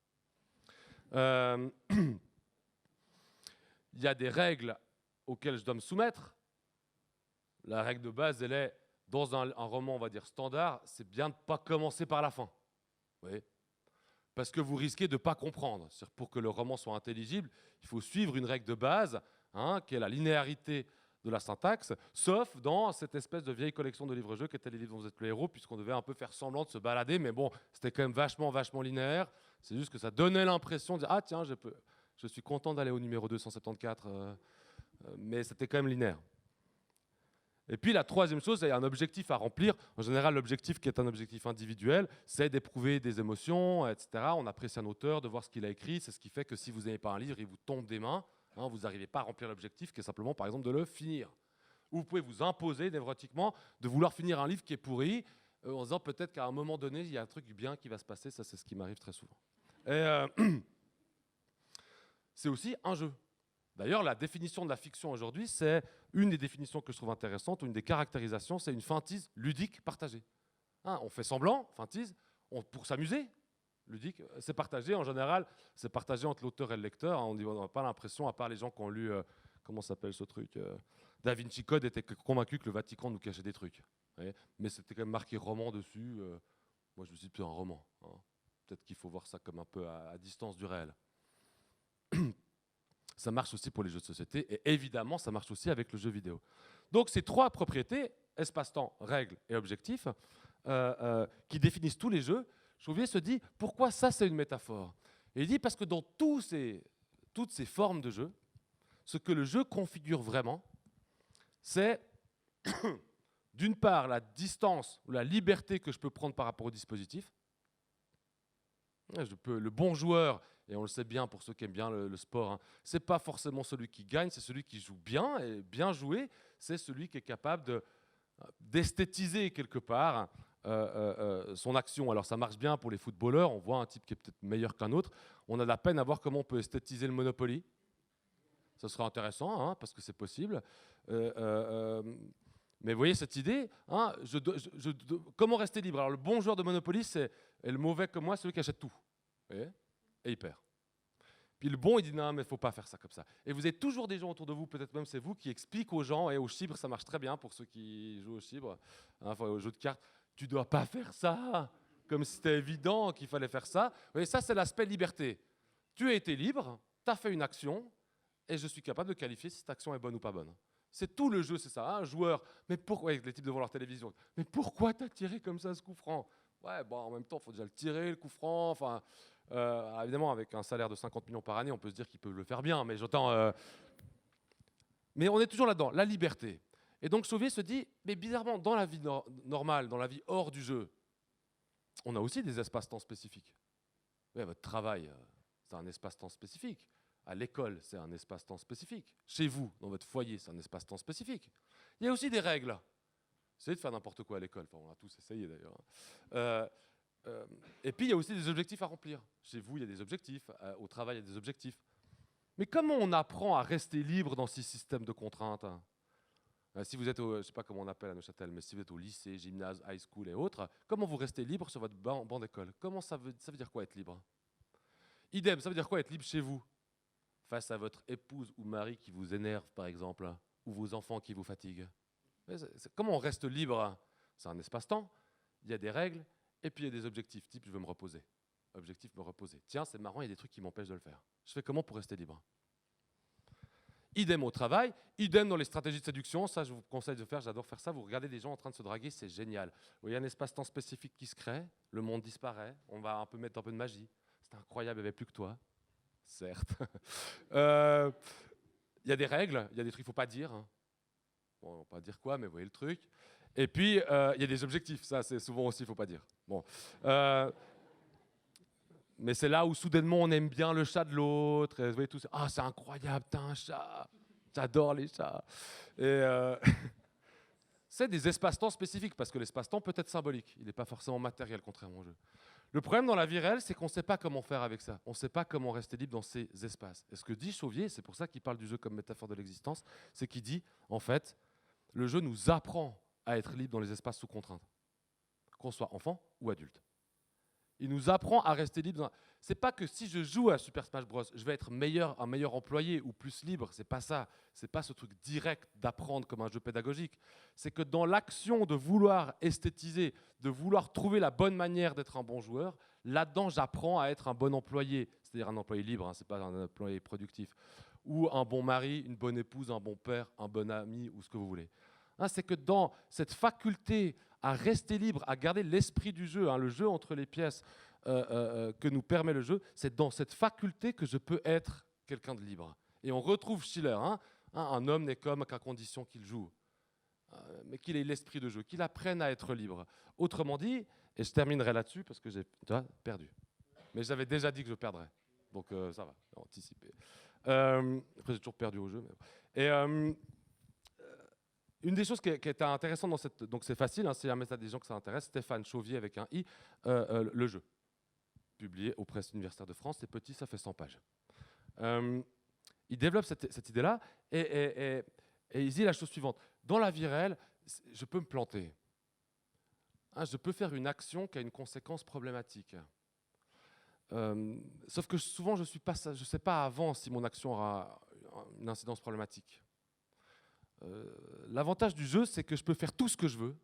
Il y a des règles auxquelles je dois me soumettre. La règle de base, elle est, dans un roman, on va dire standard, c'est bien de ne pas commencer par la fin. Vous voyez ? Parce que vous risquez de ne pas comprendre. Pour que le roman soit intelligible, il faut suivre une règle de base, hein, qui est la linéarité de la syntaxe, sauf dans cette espèce de vieille collection de livres-jeux qui était les livres dont vous êtes le héros, puisqu'on devait un peu faire semblant de se balader, mais bon, c'était quand même vachement linéaire. C'est juste que ça donnait l'impression de dire « Ah tiens, je suis content d'aller au numéro 274 », mais c'était quand même linéaire. Et puis la troisième chose, c'est un objectif à remplir. En général, l'objectif qui est un objectif individuel, c'est d'éprouver des émotions, etc. On apprécie un auteur, de voir ce qu'il a écrit. C'est ce qui fait que si vous n'avez pas un livre, il vous tombe des mains. Hein, vous n'arrivez pas à remplir l'objectif, qui est simplement, par exemple, de le finir. Ou vous pouvez vous imposer névrotiquement de vouloir finir un livre qui est pourri, en disant peut-être qu'à un moment donné, il y a un truc bien qui va se passer. Ça, c'est ce qui m'arrive très souvent. Et c'est aussi un jeu. D'ailleurs, la définition de la fiction aujourd'hui, c'est une des définitions que je trouve intéressante, ou une des caractérisations, c'est une feintise ludique partagée. Hein, on fait semblant, feintise, pour s'amuser. Ludique, c'est partagé en général, c'est partagé entre l'auteur et le lecteur. Hein, on n'a pas l'impression, à part les gens qui ont lu, comment s'appelle ce truc, Da Vinci Code était convaincu que le Vatican nous cachait des trucs. Mais c'était quand même marqué roman dessus. Moi, je me suis dit, c'est un roman. Hein. Peut-être qu'il faut voir ça comme un peu à distance du réel. Ça marche aussi pour les jeux de société et évidemment, ça marche aussi avec le jeu vidéo. Donc, ces 3 propriétés, espace-temps, règles et objectifs, qui définissent tous les jeux, Chauvier se dit pourquoi ça, c'est une métaphore. Et il dit parce que dans toutes ces formes de jeu, ce que le jeu configure vraiment, c'est d'une part la distance ou la liberté que je peux prendre par rapport au dispositif. Le bon joueur, et on le sait bien pour ceux qui aiment bien le sport, hein, c'est pas forcément celui qui gagne, c'est celui qui joue bien, et bien joué, c'est celui qui est capable d'esthétiser quelque part son action. Alors ça marche bien pour les footballeurs, on voit un type qui est peut-être meilleur qu'un autre, on a de la peine à voir comment on peut esthétiser le Monopoly. Ça sera intéressant, hein, parce que c'est possible. Mais vous voyez cette idée, hein, comment rester libre? Alors le bon joueur de Monopoly, et le mauvais comme moi, c'est celui qui achète tout. Vous voyez, et il perd. Puis le bon, il dit non, mais il ne faut pas faire ça comme ça. Et vous avez toujours des gens autour de vous, peut-être même c'est vous, qui expliquent aux gens, et au chibre, ça marche très bien pour ceux qui jouent au chibre, hein, enfin, au jeu de cartes, tu ne dois pas faire ça, comme si c'était évident qu'il fallait faire ça. Vous voyez, ça, c'est l'aspect liberté. Tu as été libre, tu as fait une action, et je suis capable de qualifier si cette action est bonne ou pas bonne. C'est tout le jeu, c'est ça. Un joueur, mais pourquoi, les types devant leur télévision, mais pourquoi t'as tiré comme ça ce coup franc? Ouais, bon, en même temps, il faut déjà le tirer, le coup franc. Enfin, évidemment, avec un salaire de 50 millions par année, on peut se dire qu'ils peuvent le faire bien, mais j'entends. Mais on est toujours là-dedans, la liberté. Et donc Chauvier se dit, mais bizarrement, dans la vie normale, dans la vie hors du jeu, on a aussi des espaces-temps spécifiques. Ouais, votre travail, c'est un espace-temps spécifique. À l'école, c'est un espace-temps spécifique. Chez vous, dans votre foyer, c'est un espace-temps spécifique. Il y a aussi des règles. Essayez de faire n'importe quoi à l'école. Enfin, on a tous essayé d'ailleurs. Et puis, il y a aussi des objectifs à remplir. Chez vous, il y a des objectifs. Au travail, il y a des objectifs. Mais comment on apprend à rester libre dans ces systèmes de contraintes? Si vous êtes je ne sais pas comment on appelle à Neuchâtel, mais si vous êtes au lycée, gymnase, high school et autres, comment vous restez libre sur votre banc d'école? Comment ça veut dire quoi être libre? Idem, ça veut dire quoi être libre chez vous? Face à votre épouse ou mari qui vous énerve, par exemple, ou vos enfants qui vous fatiguent. Comment on reste libre? C'est un espace-temps, il y a des règles, et puis il y a des objectifs, type je veux me reposer. Objectif, me reposer. Tiens, c'est marrant, il y a des trucs qui m'empêchent de le faire. Je fais comment pour rester libre? Idem au travail, idem dans les stratégies de séduction, ça je vous conseille de faire, j'adore faire ça, vous regardez des gens en train de se draguer, c'est génial. Vous voyez un espace-temps spécifique qui se crée, le monde disparaît, on va un peu mettre un peu de magie. C'est incroyable, il n'y avait plus que toi. Certes. Il y a des règles, il y a des trucs qu'il ne faut pas dire. Hein. Bon, on va pas dire quoi, mais vous voyez le truc. Et puis, il y a des objectifs, ça c'est souvent aussi, il ne faut pas dire. Bon. Mais c'est là où soudainement on aime bien le chat de l'autre. Vous voyez tout ça. Ah, c'est incroyable, t'as un chat. J'adore les chats. Et c'est des espaces-temps spécifiques, parce que l'espace-temps peut être symbolique. Il n'est pas forcément matériel, contrairement au jeu. Le problème dans la vie réelle, c'est qu'on ne sait pas comment faire avec ça. On ne sait pas comment rester libre dans ces espaces. Et ce que dit Chauvier, c'est pour ça qu'il parle du jeu comme métaphore de l'existence, c'est qu'il dit, en fait, le jeu nous apprend à être libre dans les espaces sous contrainte, qu'on soit enfant ou adulte. Il nous apprend à rester libre. C'est pas que si je joue à Super Smash Bros, je vais être un meilleur employé ou plus libre. C'est pas ça. C'est pas ce truc direct d'apprendre comme un jeu pédagogique. C'est que dans l'action de vouloir esthétiser, de vouloir trouver la bonne manière d'être un bon joueur, là-dedans, j'apprends à être un bon employé. C'est-à-dire un employé libre, hein, c'est pas un employé productif. Ou un bon mari, une bonne épouse, un bon père, un bon ami, ou ce que vous voulez. Hein, c'est que dans cette faculté à rester libre, à garder l'esprit du jeu, hein, le jeu entre les pièces que nous permet le jeu, c'est dans cette faculté que je peux être quelqu'un de libre. Et on retrouve Schiller, un homme n'est qu'homme qu'à condition qu'il joue, mais qu'il ait l'esprit de jeu, qu'il apprenne à être libre. Autrement dit, et je terminerai là-dessus parce que j'ai perdu, mais j'avais déjà dit que je perdrais, donc ça va, anticipé. Après j'ai toujours perdu au jeu. Mais... Et une des choses qui est intéressante dans cette... Donc c'est facile, hein, si jamais il y a des gens que ça intéresse, Stéphane Chauvier avec un I, le jeu, publié aux Presses universitaires de France, c'est petit, ça fait 100 pages. Il développe cette idée-là et il dit la chose suivante. Dans la vie réelle, je peux me planter. Hein, je peux faire une action qui a une conséquence problématique. Sauf que souvent, je ne sais pas avant si mon action aura une incidence problématique. L'avantage du jeu, c'est que je peux faire tout ce que je veux,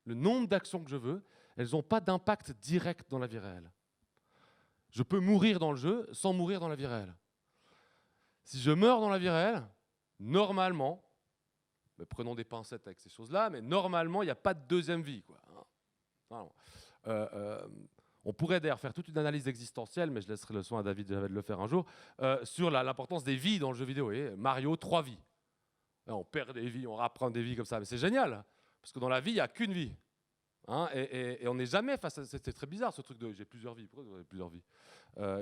le nombre d'actions que je veux, elles n'ont pas d'impact direct dans la vie réelle. Je peux mourir dans le jeu sans mourir dans la vie réelle. Si je meurs dans la vie réelle, normalement, mais prenons des pincettes avec ces choses-là, mais normalement, il n'y a pas de deuxième vie, quoi. On pourrait d'ailleurs faire toute une analyse existentielle, mais je laisserai le soin à David de le faire un jour, sur l'importance des vies dans le jeu vidéo. Et Mario, 3 vies. On perd des vies, on reprend des vies comme ça, mais c'est génial, parce que dans la vie, il n'y a qu'une vie. Hein, et on n'est jamais face à... C'est très bizarre ce truc de j'ai plusieurs vies. Pourquoi vous avez plusieurs vies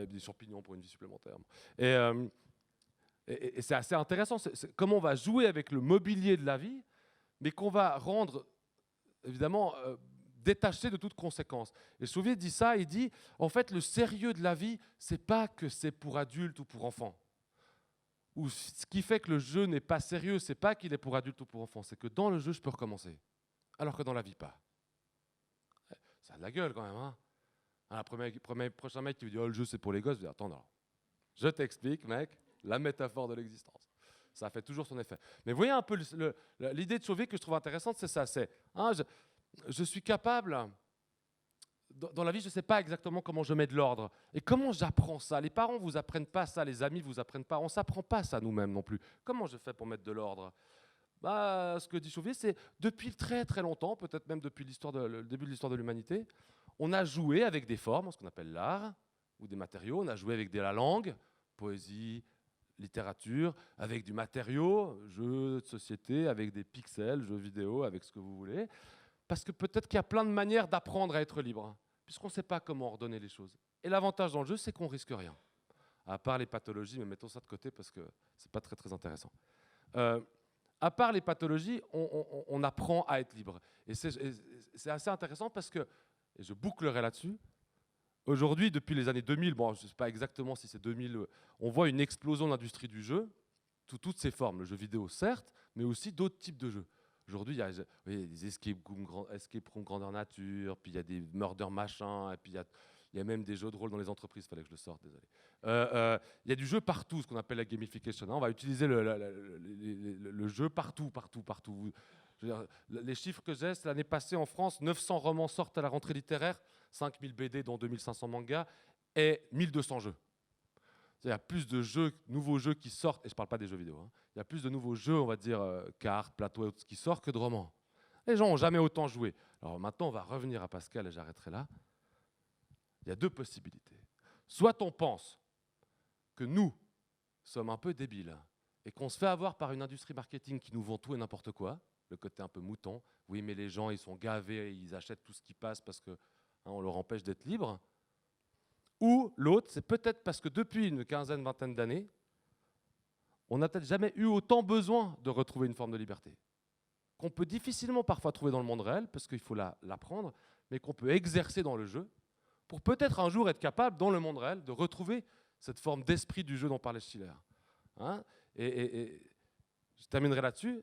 des champignons pour une vie supplémentaire. Et c'est assez intéressant. C'est comment on va jouer avec le mobilier de la vie, mais qu'on va rendre, évidemment, détaché de toute conséquence. Et Chauvier dit ça, il dit, en fait, le sérieux de la vie, c'est pas que c'est pour adultes ou pour enfants. Ou ce qui fait que le jeu n'est pas sérieux, c'est pas qu'il est pour adultes ou pour enfants, c'est que dans le jeu, je peux recommencer, alors que dans la vie, pas. Ça a de la gueule quand même. Hein. Le prochain mec qui vous dit « Oh, le jeu, c'est pour les gosses », je dis « Attends, non. Je t'explique, mec, la métaphore de l'existence. » Ça fait toujours son effet. Mais vous voyez un peu l'idée de Chauvier que je trouve intéressante, c'est ça. C'est, hein, je suis capable, dans la vie, je ne sais pas exactement comment je mets de l'ordre. Et comment j'apprends ça? Les parents ne vous apprennent pas ça, les amis ne vous apprennent pas. On ne s'apprend pas ça nous-mêmes non plus. Comment je fais pour mettre de l'ordre? Ce que dit Chauvier, c'est depuis très très longtemps, peut-être même depuis le début de l'histoire de l'humanité, on a joué avec des formes, ce qu'on appelle l'art, ou des matériaux. On a joué avec de la langue, poésie, littérature, avec du matériau, jeux de société, avec des pixels, jeux vidéo, avec ce que vous voulez. Parce que peut-être qu'il y a plein de manières d'apprendre à être libre, puisqu'on ne sait pas comment ordonner les choses. Et l'avantage dans le jeu, c'est qu'on ne risque rien. À part les pathologies, mais mettons ça de côté parce que ce n'est pas très très intéressant. À part les pathologies, on apprend à être libre. Et c'est assez intéressant parce que, et je bouclerai là-dessus, aujourd'hui, depuis les années 2000, bon, je ne sais pas exactement si c'est 2000, on voit une explosion de l'industrie du jeu, toutes ses formes, le jeu vidéo certes, mais aussi d'autres types de jeux. Aujourd'hui, il y a des escape room grandeur nature, puis il y a des murder machins, et puis il y a même des jeux de rôle dans les entreprises, il fallait que je le sorte, désolé. Il y a du jeu partout, ce qu'on appelle la gamification. On va utiliser le jeu partout. Je veux dire, les chiffres que j'ai, c'est l'année passée en France, 900 romans sortent à la rentrée littéraire, 5000 BD dont 2500 mangas, et 1200 jeux. Il y a plus de nouveaux jeux qui sortent, et je ne parle pas des jeux vidéo, hein, il y a plus de nouveaux jeux, on va dire, cartes, plateaux et autres, qui sortent que de romans. Les gens n'ont jamais autant joué. Alors maintenant, on va revenir à Pascal, et j'arrêterai là. Il y a deux possibilités. Soit on pense que nous sommes un peu débiles et qu'on se fait avoir par une industrie marketing qui nous vend tout et n'importe quoi, le côté un peu mouton. Oui, mais les gens, ils sont gavés, et ils achètent tout ce qui passe parce que on leur empêche d'être libres. Ou l'autre, c'est peut-être parce que depuis une quinzaine, vingtaine d'années, on n'a peut-être jamais eu autant besoin de retrouver une forme de liberté, qu'on peut difficilement parfois trouver dans le monde réel, parce qu'il faut l'apprendre, mais qu'on peut exercer dans le jeu, pour peut-être un jour être capable, dans le monde réel, de retrouver cette forme d'esprit du jeu dont parlait Schiller. Hein, et je terminerai là-dessus.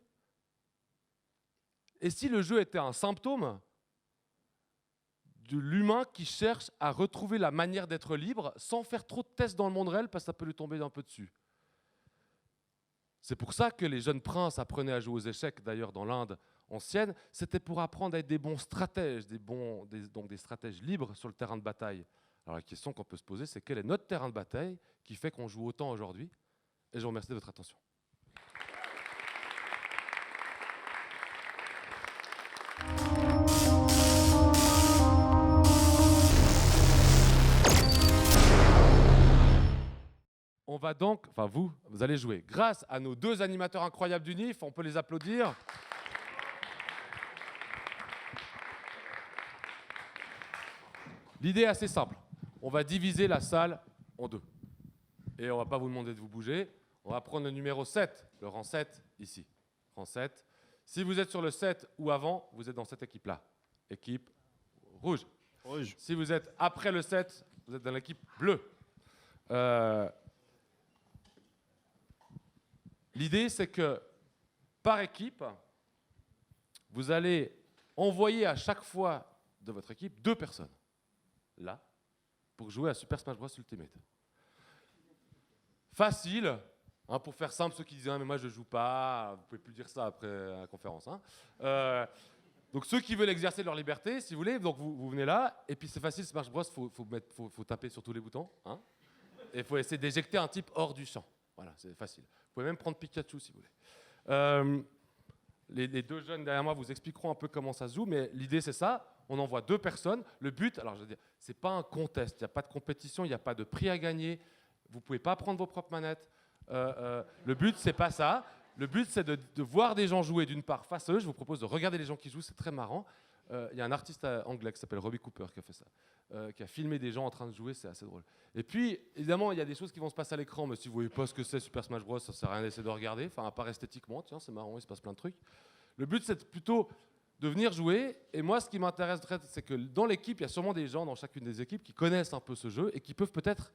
Et si le jeu était un symptôme de l'humain qui cherche à retrouver la manière d'être libre sans faire trop de tests dans le monde réel parce que ça peut lui tomber d'un peu dessus. C'est pour ça que les jeunes princes apprenaient à jouer aux échecs, d'ailleurs dans l'Inde ancienne, c'était pour apprendre à être des bons stratèges, donc des stratèges libres sur le terrain de bataille. Alors la question qu'on peut se poser, c'est quel est notre terrain de bataille qui fait qu'on joue autant aujourd'hui? Et je vous remercie de votre attention. On va donc, enfin vous allez jouer. Grâce à nos deux animateurs incroyables du NIF, on peut les applaudir. L'idée est assez simple. On va diviser la salle en deux. Et on ne va pas vous demander de vous bouger. On va prendre le numéro 7, le rang 7, ici. Rang 7. Si vous êtes sur le 7 ou avant, vous êtes dans cette équipe-là. Équipe rouge. Rouge. Si vous êtes après le 7, vous êtes dans l'équipe bleue. L'idée, c'est que par équipe, vous allez envoyer à chaque fois de votre équipe 2 personnes, là, pour jouer à Super Smash Bros Ultimate. Facile, hein, pour faire simple, ceux qui disent ah, « mais moi je ne joue pas », vous ne pouvez plus dire ça après la conférence. Hein. Donc ceux qui veulent exercer leur liberté, si vous voulez, donc vous venez là, et puis c'est facile, Smash Bros, faut taper sur tous les boutons, hein, et il faut essayer d'éjecter un type hors du champ. Voilà, c'est facile. Vous pouvez même prendre Pikachu si vous voulez. Les deux jeunes derrière moi vous expliqueront un peu comment ça se joue, mais l'idée c'est ça, on envoie 2 personnes. Le but, alors je veux dire, c'est pas un contest, il n'y a pas de compétition, il n'y a pas de prix à gagner, vous ne pouvez pas prendre vos propres manettes. Le but, c'est pas ça. Le but, c'est de voir des gens jouer d'une part face à eux. Je vous propose de regarder les gens qui jouent, c'est très marrant. Il y a un artiste anglais qui s'appelle Robbie Cooper qui a fait ça, qui a filmé des gens en train de jouer, c'est assez drôle. Et puis, évidemment, il y a des choses qui vont se passer à l'écran, mais si vous voyez pas ce que c'est Super Smash Bros, ça sert à rien d'essayer de regarder, enfin, à part esthétiquement, tiens, c'est marrant, il se passe plein de trucs. Le but, c'est plutôt de venir jouer, et moi, ce qui m'intéresse, c'est que dans l'équipe, il y a sûrement des gens dans chacune des équipes qui connaissent un peu ce jeu et qui peuvent peut-être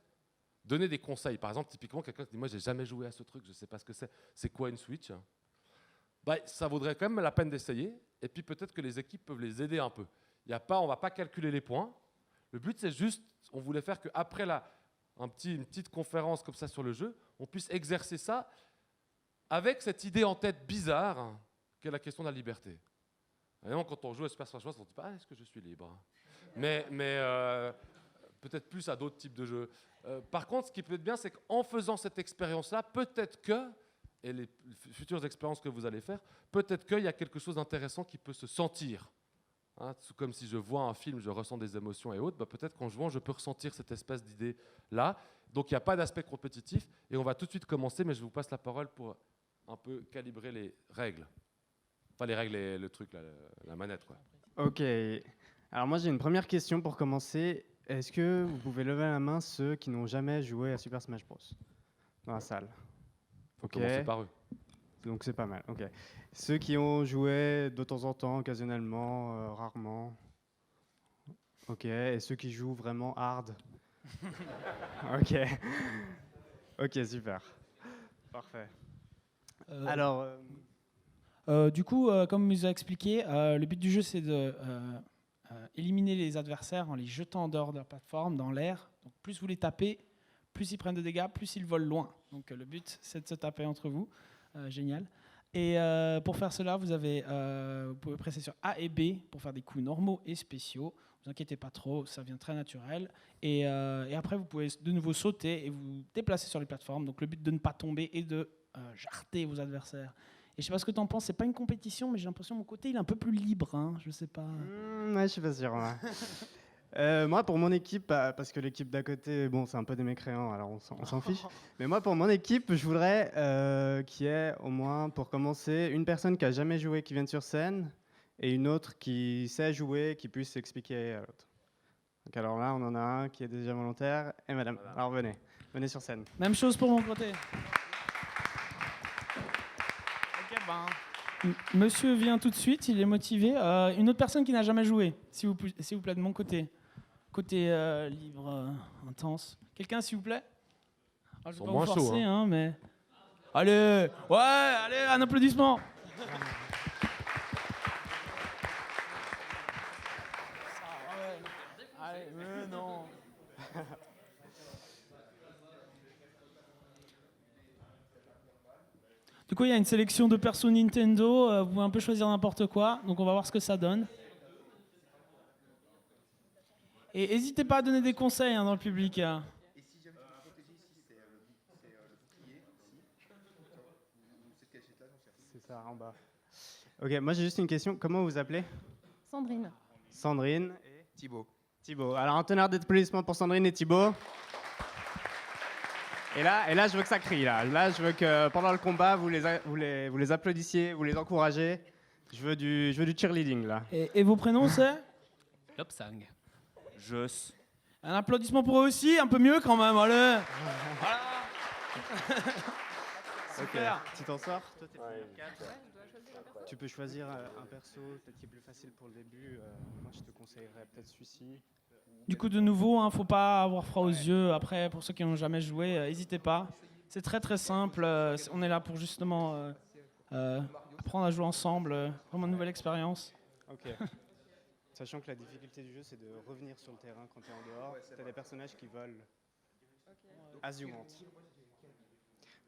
donner des conseils. Par exemple, typiquement, quelqu'un qui dit « Moi, j'ai jamais joué à ce truc, je sais pas ce que c'est. C'est quoi une Switch ?» Bah, ça vaudrait quand même la peine d'essayer. Et puis peut-être que les équipes peuvent les aider un peu. On ne va pas calculer les points. Le but, c'est juste, on voulait faire qu'après une petite conférence comme ça sur le jeu, on puisse exercer ça avec cette idée en tête bizarre qu'est la question de la liberté. Évidemment, quand on joue à Super Smash Bros, on ne dit pas est-ce que je suis libre ? Mais peut-être plus à d'autres types de jeux. Par contre, ce qui peut être bien, c'est qu'en faisant cette expérience-là, peut-être que et les futures expériences que vous allez faire, peut-être qu'il y a quelque chose d'intéressant qui peut se sentir. Hein, comme si je vois un film, je ressens des émotions et autres, bah peut-être qu'en jouant, je peux ressentir cette espèce d'idée-là. Donc il n'y a pas d'aspect compétitif. Et on va tout de suite commencer, mais je vous passe la parole pour un peu calibrer les règles. Enfin les règles, le truc, la manette, quoi. Ok. Alors moi j'ai une première question pour commencer. Est-ce que vous pouvez lever la main ceux qui n'ont jamais joué à Super Smash Bros dans la salle? Faut commencer par eux. Donc c'est pas mal, ok. Ceux qui ont joué de temps en temps, occasionnellement, rarement. Ok, et ceux qui jouent vraiment hard. Ok. Ok, super. Parfait. Alors... Du coup, comme il nous a expliqué, le but du jeu, c'est de éliminer les adversaires en les jetant en dehors de la plateforme, dans l'air. Donc plus vous les tapez, plus ils prennent de dégâts, plus ils volent loin. Donc le but, c'est de se taper entre vous. Génial. Et pour faire cela, vous pouvez presser sur A et B pour faire des coups normaux et spéciaux. Ne vous inquiétez pas trop, ça vient très naturel. Et après, vous pouvez de nouveau sauter et vous déplacer sur les plateformes. Donc le but de ne pas tomber et de jarter vos adversaires. Et je sais pas ce que tu en penses, c'est pas une compétition, mais j'ai l'impression que mon côté il est un peu plus libre, hein, je sais pas. Ouais, je suis pas sûr. Ouais. Moi, pour mon équipe, parce que l'équipe d'à côté, bon, c'est un peu des mécréants, alors on s'en fiche. Mais moi, pour mon équipe, je voudrais qu'il y ait au moins, pour commencer, une personne qui a jamais joué qui vienne sur scène et une autre qui sait jouer, qui puisse expliquer à l'autre. Donc alors là, on en a un qui est déjà volontaire. Et madame, alors venez sur scène. Même chose pour mon côté. Monsieur vient tout de suite, il est motivé. Une autre personne qui n'a jamais joué, s'il vous plaît, de mon côté. Côté libre, intense. Quelqu'un, s'il vous plaît? Je vais pas vous forcer, hein, mais... Allez, ouais, allez, un applaudissement. Allez, mais non. Du coup, il y a une sélection de persos Nintendo. Vous pouvez un peu choisir n'importe quoi. Donc, on va voir ce que ça donne. Et n'hésitez pas à donner des conseils dans le public. Et si jamais tu peux protéger ici, c'est le bouclier, ici. Cette cachette-là, j'en cherche. C'est ça, en bas. Ok, moi j'ai juste une question. Comment vous vous appelez? Sandrine. Sandrine et Thibaut. Thibaut. Alors, un tonnerre d'applaudissements pour Sandrine et Thibaut. Et là, je veux que ça crie. Là, je veux que pendant le combat, vous les applaudissiez, vous les encouragez. Je veux du cheerleading, là. Et vos prénoms, c'est? Lopsang. Joss. Un applaudissement pour eux aussi, un peu mieux quand même, allez. Voilà. Super. Ok, tu t'en sors? Toi, t'es plus 4. Tu peux choisir un perso, peut-être qui est plus facile pour le début. Moi, je te conseillerais peut-être celui-ci. Du coup, de nouveau, hein, faut pas avoir froid aux yeux. Après, pour ceux qui n'ont jamais joué, n'hésitez pas. C'est très très simple. On est là pour justement apprendre à jouer ensemble. Vraiment une nouvelle expérience. Ok. Sachant que la difficulté du jeu, c'est de revenir sur le terrain quand tu es en dehors. Tu as des personnages qui volent as you want.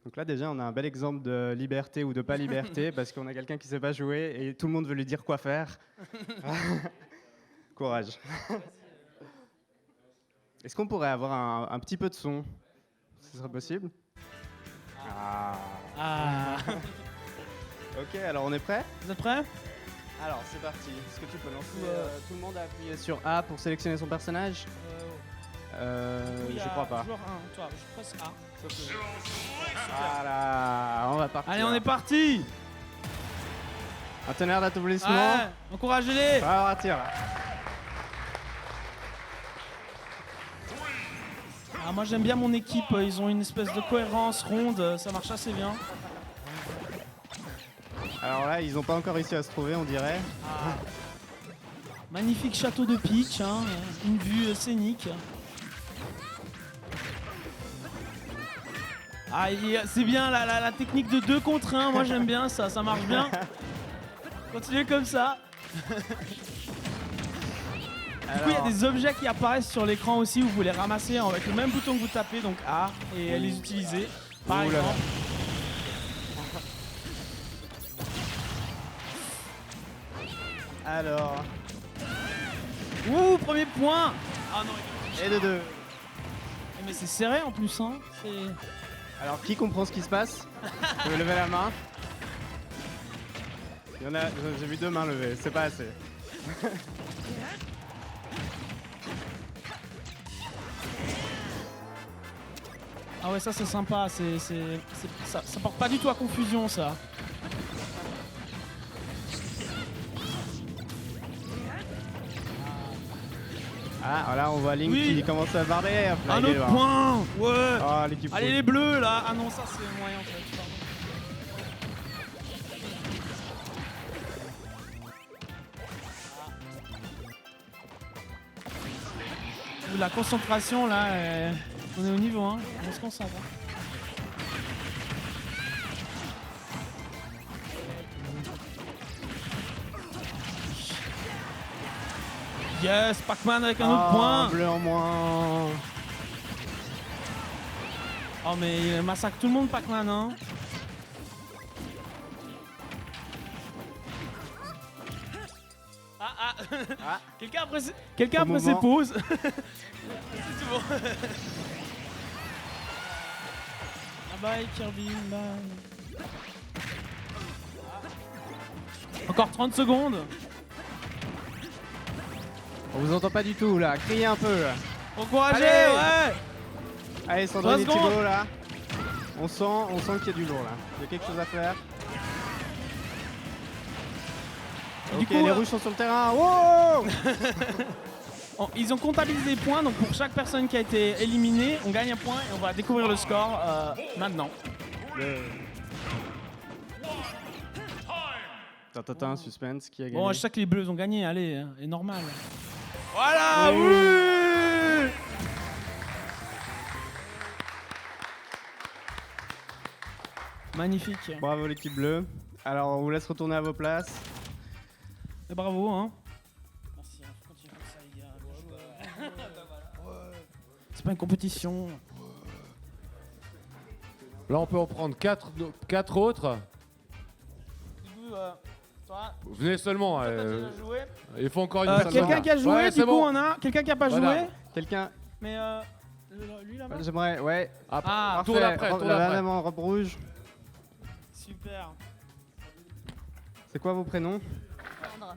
Donc là, déjà, on a un bel exemple de liberté ou de pas liberté, parce qu'on a quelqu'un qui ne sait pas jouer et tout le monde veut lui dire quoi faire. Courage. Est-ce qu'on pourrait avoir un petit peu de son? Ce serait possible? Ah. Ok, alors on est prêt? Vous êtes prêts? Alors, c'est parti. Est-ce que tu peux lancer tout le monde a appuyé sur A pour sélectionner son personnage? Je crois pas. Joueur 1, toi, je presse A. Voilà, on va partir. Allez, on est parti! Un tonnerre d'applaudissements. Ouais, encouragez-les. On va partir là. Ah, moi j'aime bien mon équipe, ils ont une espèce de cohérence ronde, ça marche assez bien. Alors là, ils n'ont pas encore réussi à se trouver, on dirait. Magnifique château de Peach, hein, une vue scénique. Ah, c'est bien la technique de 2 contre 1, moi j'aime bien ça, ça marche bien. Continuez comme ça. Du coup, il y a des objets qui apparaissent sur l'écran aussi, vous les ramasser avec le même bouton que vous tapez, donc A, et les utiliser. Par Ouh là là. exemple. Alors, Ouh, premier point. Ah non, et de 2. mais c'est serré en plus, hein. Alors, qui comprend ce qui se passe? Vous pouvez lever la main. Il y en a, j'ai vu 2 mains levées, c'est pas assez. Ah ouais, ça c'est sympa, ça porte pas du tout à confusion ça. Ah, voilà, on voit Link Oui. qui commence à barder. Hop là, Un il est autre là. point. Ouais. Oh, l'équipe Allez rouge. les bleus là. Ah non, ça c'est moyen en fait. Pardon. La concentration là, on est au niveau, hein. On se concentre. Hein. Yes, Pac-Man avec un autre point. Bleu en moins. Oh mais il massacre tout le monde, Pac-Man, hein. Ah. Quelqu'un après, ses mouvement. pauses. C'est tout bon. Bye bye Kirby, bye. Encore 30 secondes. On vous entend pas du tout là, criez un peu là. Encouragez, Allez. ouais. Allez, Sandrine et 3 secondes. Thibaut là. On sent qu'il y a du lourd là. Il y a quelque chose à faire. Et Ok, du coup, les rouges sont sur le terrain. Wow. Ils ont comptabilisé les points, donc pour chaque personne qui a été éliminée, on gagne un point et on va découvrir le score maintenant. Tintin, suspense, qui a gagné? Bon, je sais que les bleus ont gagné, allez, hein, c'est normal. Voilà, oui. Magnifique. Bravo l'équipe bleue. Alors on vous laisse retourner à vos places. Et bravo, hein. Merci, faut continuer comme ça, les gars. C'est pas une compétition. Là, on peut en prendre 4 autres. Du coup, toi, Venez seulement. t'as déjà joué. Il faut encore une personne. Quelqu'un qui a joué, Ouais, du c'est coup, bon. on a. Quelqu'un qui a pas Voilà. joué. Quelqu'un? Mais lui là-bas. J'aimerais, ouais. Ah, tour d'après, tour d'après. En robe rouge. super. C'est quoi vos prénoms? Cassandre.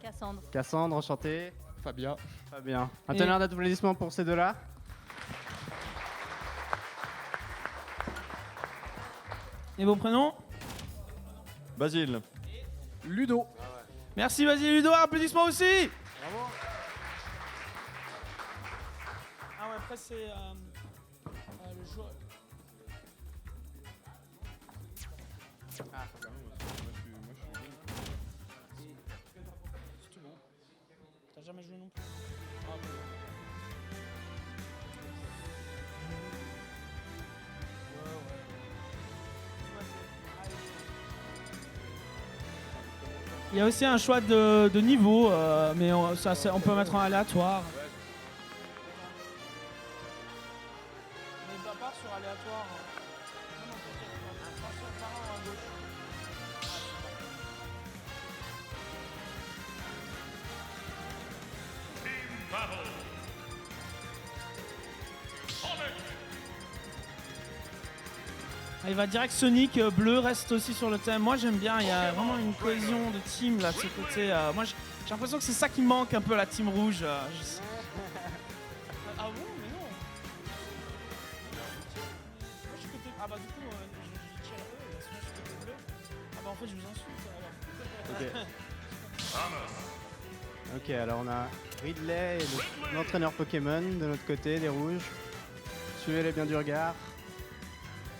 Cassandre. Cassandre, enchanté. Fabien. Fabien. Un Et- tonnerre d'applaudissements pour ces deux-là. Et vos prénoms? Basile. Ludo. Merci, vas-y, Ludo, applaudissements aussi. Ah ouais, après c'est le joueur. C'est tout bon. T'as jamais joué non plus. Ah, ok. Il y a aussi un choix de niveau, mais on peut mettre en aléatoire. Mais pas sur aléatoire. Non, t'inquiète, pas sur par en à gauche. Ah, il va direct Sonic, bleu reste aussi sur le thème. Moi j'aime bien, il y a vraiment une cohésion de team là de ce côté. Moi j'ai l'impression que c'est ça qui manque un peu la team rouge. Ah bon, mais non. Moi, je suis côté... Ah bah du coup, Ah bah en fait je vous insulte alors. Ok, alors on a Ridley et l'entraîneur Pokémon de notre côté, des rouges. Suivez-les bien du regard.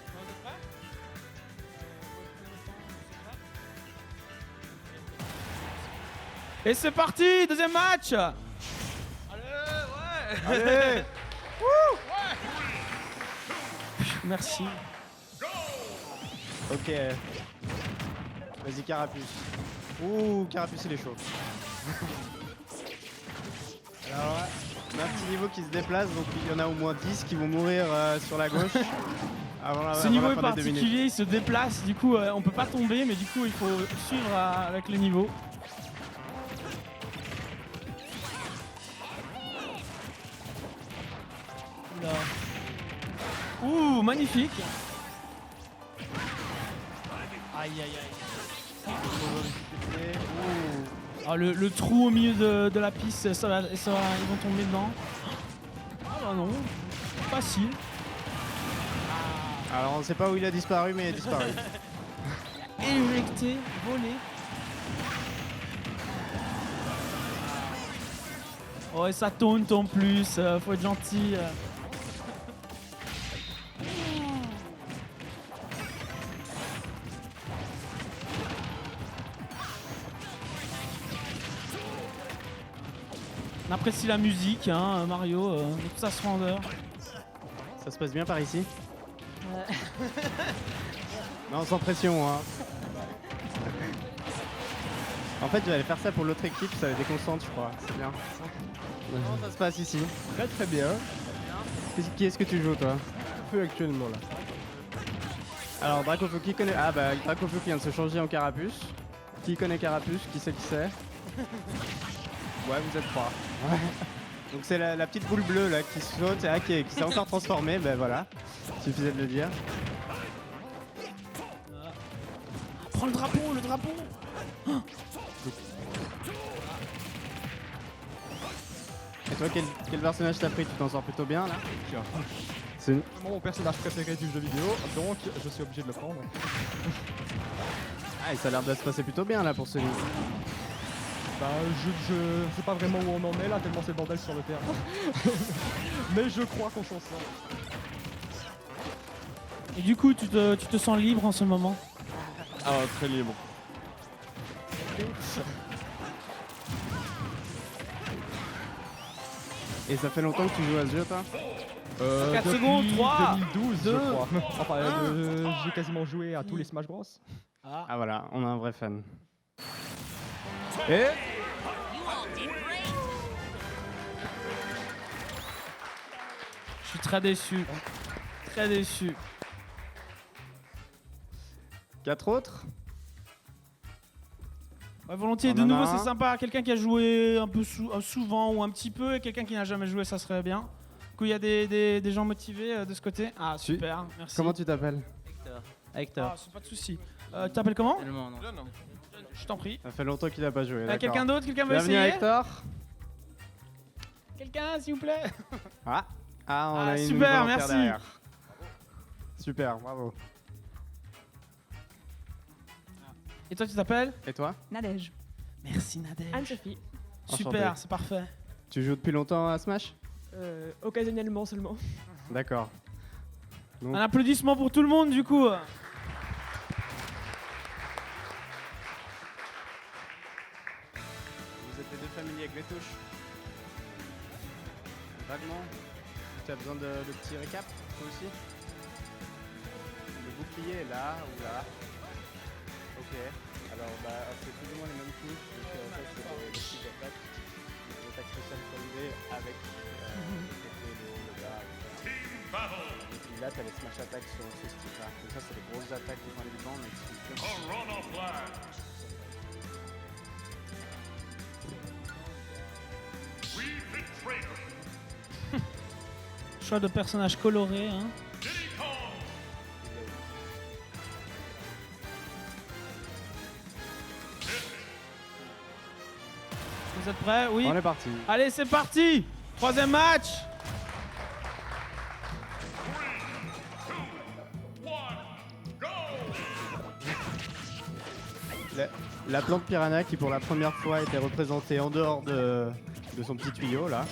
Vous êtes prêts? Et c'est parti, deuxième match. Allez. Merci. Ok. Vas-y, Carapuce. Ouh, Carapuce, il est chaud. Alors là, on a un petit niveau qui se déplace, donc il y en a au moins 10 qui vont mourir sur la gauche. Ce niveau est particulier, il se déplace, du coup on peut pas tomber, mais du coup il faut suivre avec le niveau. Oula. Ouh, magnifique. Aïe aïe aïe. Ah, le trou au milieu de la piste, ils vont tomber dedans. Ah bah non, facile. Alors on ne sait pas où il a disparu, mais il a disparu. Éjecté, volé. Oh, et ça taunte en plus, faut être gentil. On apprécie la musique, hein, Mario, de toute sa splendeur. Ça se passe bien par ici? Non, sans pression, hein. En fait, j'allais faire ça pour l'autre équipe, ça les déconcentre, je crois. C'est bien. Comment ça se passe ici? Très très bien. Qui est-ce que tu joues, toi? Feu actuellement là. Alors, Dracofeu, qui connaît... Ah bah, Dracofeu qui vient de se changer en Carapuce. Qui connaît Carapuce? Qui sait qui c'est? Ouais, vous êtes trois. Donc c'est la petite boule bleue là qui saute et qui s'est encore transformée, ben voilà. Suffisait de le dire. Prends le drapeau, le drapeau. Et toi, quel personnage t'as pris? Tu t'en sors plutôt bien là? C'est Mon personnage préféré du jeu vidéo, donc je suis obligé de le prendre. Ah, et ça a l'air de se passer plutôt bien là pour celui. Bah je sais pas vraiment où on en est là, tellement c'est le bordel sur le terrain. Mais je crois qu'on s'en sort. Et du coup, tu te sens libre en ce moment? Ah, très libre. Et ça fait longtemps que tu joues à ce jeu, toi? 4 depuis secondes, 3, 2012 2, je crois. Enfin, j'ai quasiment joué à tous les Smash Bros. Ah voilà, on a un vrai fan. Et Je suis très déçu. Très déçu. 4 autres? Ouais, volontiers, On de en a nouveau, un. c'est sympa. Quelqu'un qui a joué un peu souvent ou un petit peu, et quelqu'un qui n'a jamais joué, ça serait bien. Du coup, il y a des gens motivés de ce côté. Ah, super, merci. Comment tu t'appelles? Hector. Ah, c'est pas de souci. Tu t'appelles comment? Tellement, non. Je t'en prie. Ça fait longtemps qu'il a pas joué. D'accord. Quelqu'un d'autre? Quelqu'un veut Bienvenue essayer? Hector. Quelqu'un, s'il vous plaît? Ah, on Ah, a une super, volontaire merci. derrière. Super, bravo. Et toi, tu t'appelles? Et toi? Nadège. Merci, Nadège. Anne-Sophie. Super, Enchanté. c'est parfait. Tu joues depuis longtemps à Smash? Occasionnellement seulement. D'accord. Un applaudissement pour tout le monde, du coup. Vous êtes les deux familiers avec les touches? Vaguement. Tu as besoin de petit récap, toi aussi? Le bouclier est là ou là? Ok. Alors, c'est plus ou moins les mêmes touches. Donc, ça, c'est les petites attaques. Les attaques spéciales solidées avec le gars. Et puis là, tu as les smash attacks sur ce style-là. Donc, ça, c'est les grosses attaques du coin du banc, mais qui sont Choix de personnages colorés. Hein. Vous êtes prêts? Oui. On est parti. Allez, c'est parti. Troisième match. La plante piranha qui pour la première fois était représentée en dehors de son petit tuyau là.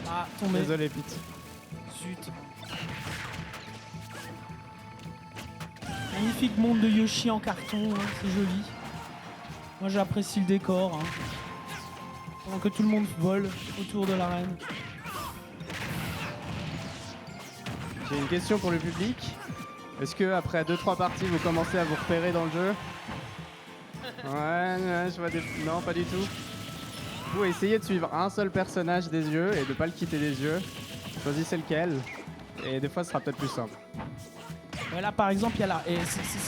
Ah, tombé. Désolé Pete. Zut. Magnifique monde de Yoshi en carton, hein, c'est joli. Moi j'apprécie le décor. Hein. Pendant que tout le monde vole autour de l'arène. J'ai une question pour le public. Est-ce que après 2-3 parties vous commencez à vous repérer dans le jeu? Ouais, je vois des... Non, pas du tout. Vous essayez de suivre un seul personnage des yeux et de pas le quitter des yeux. Choisissez lequel. Et des fois ce sera peut-être plus simple. Ouais, là par exemple, il y a là. Et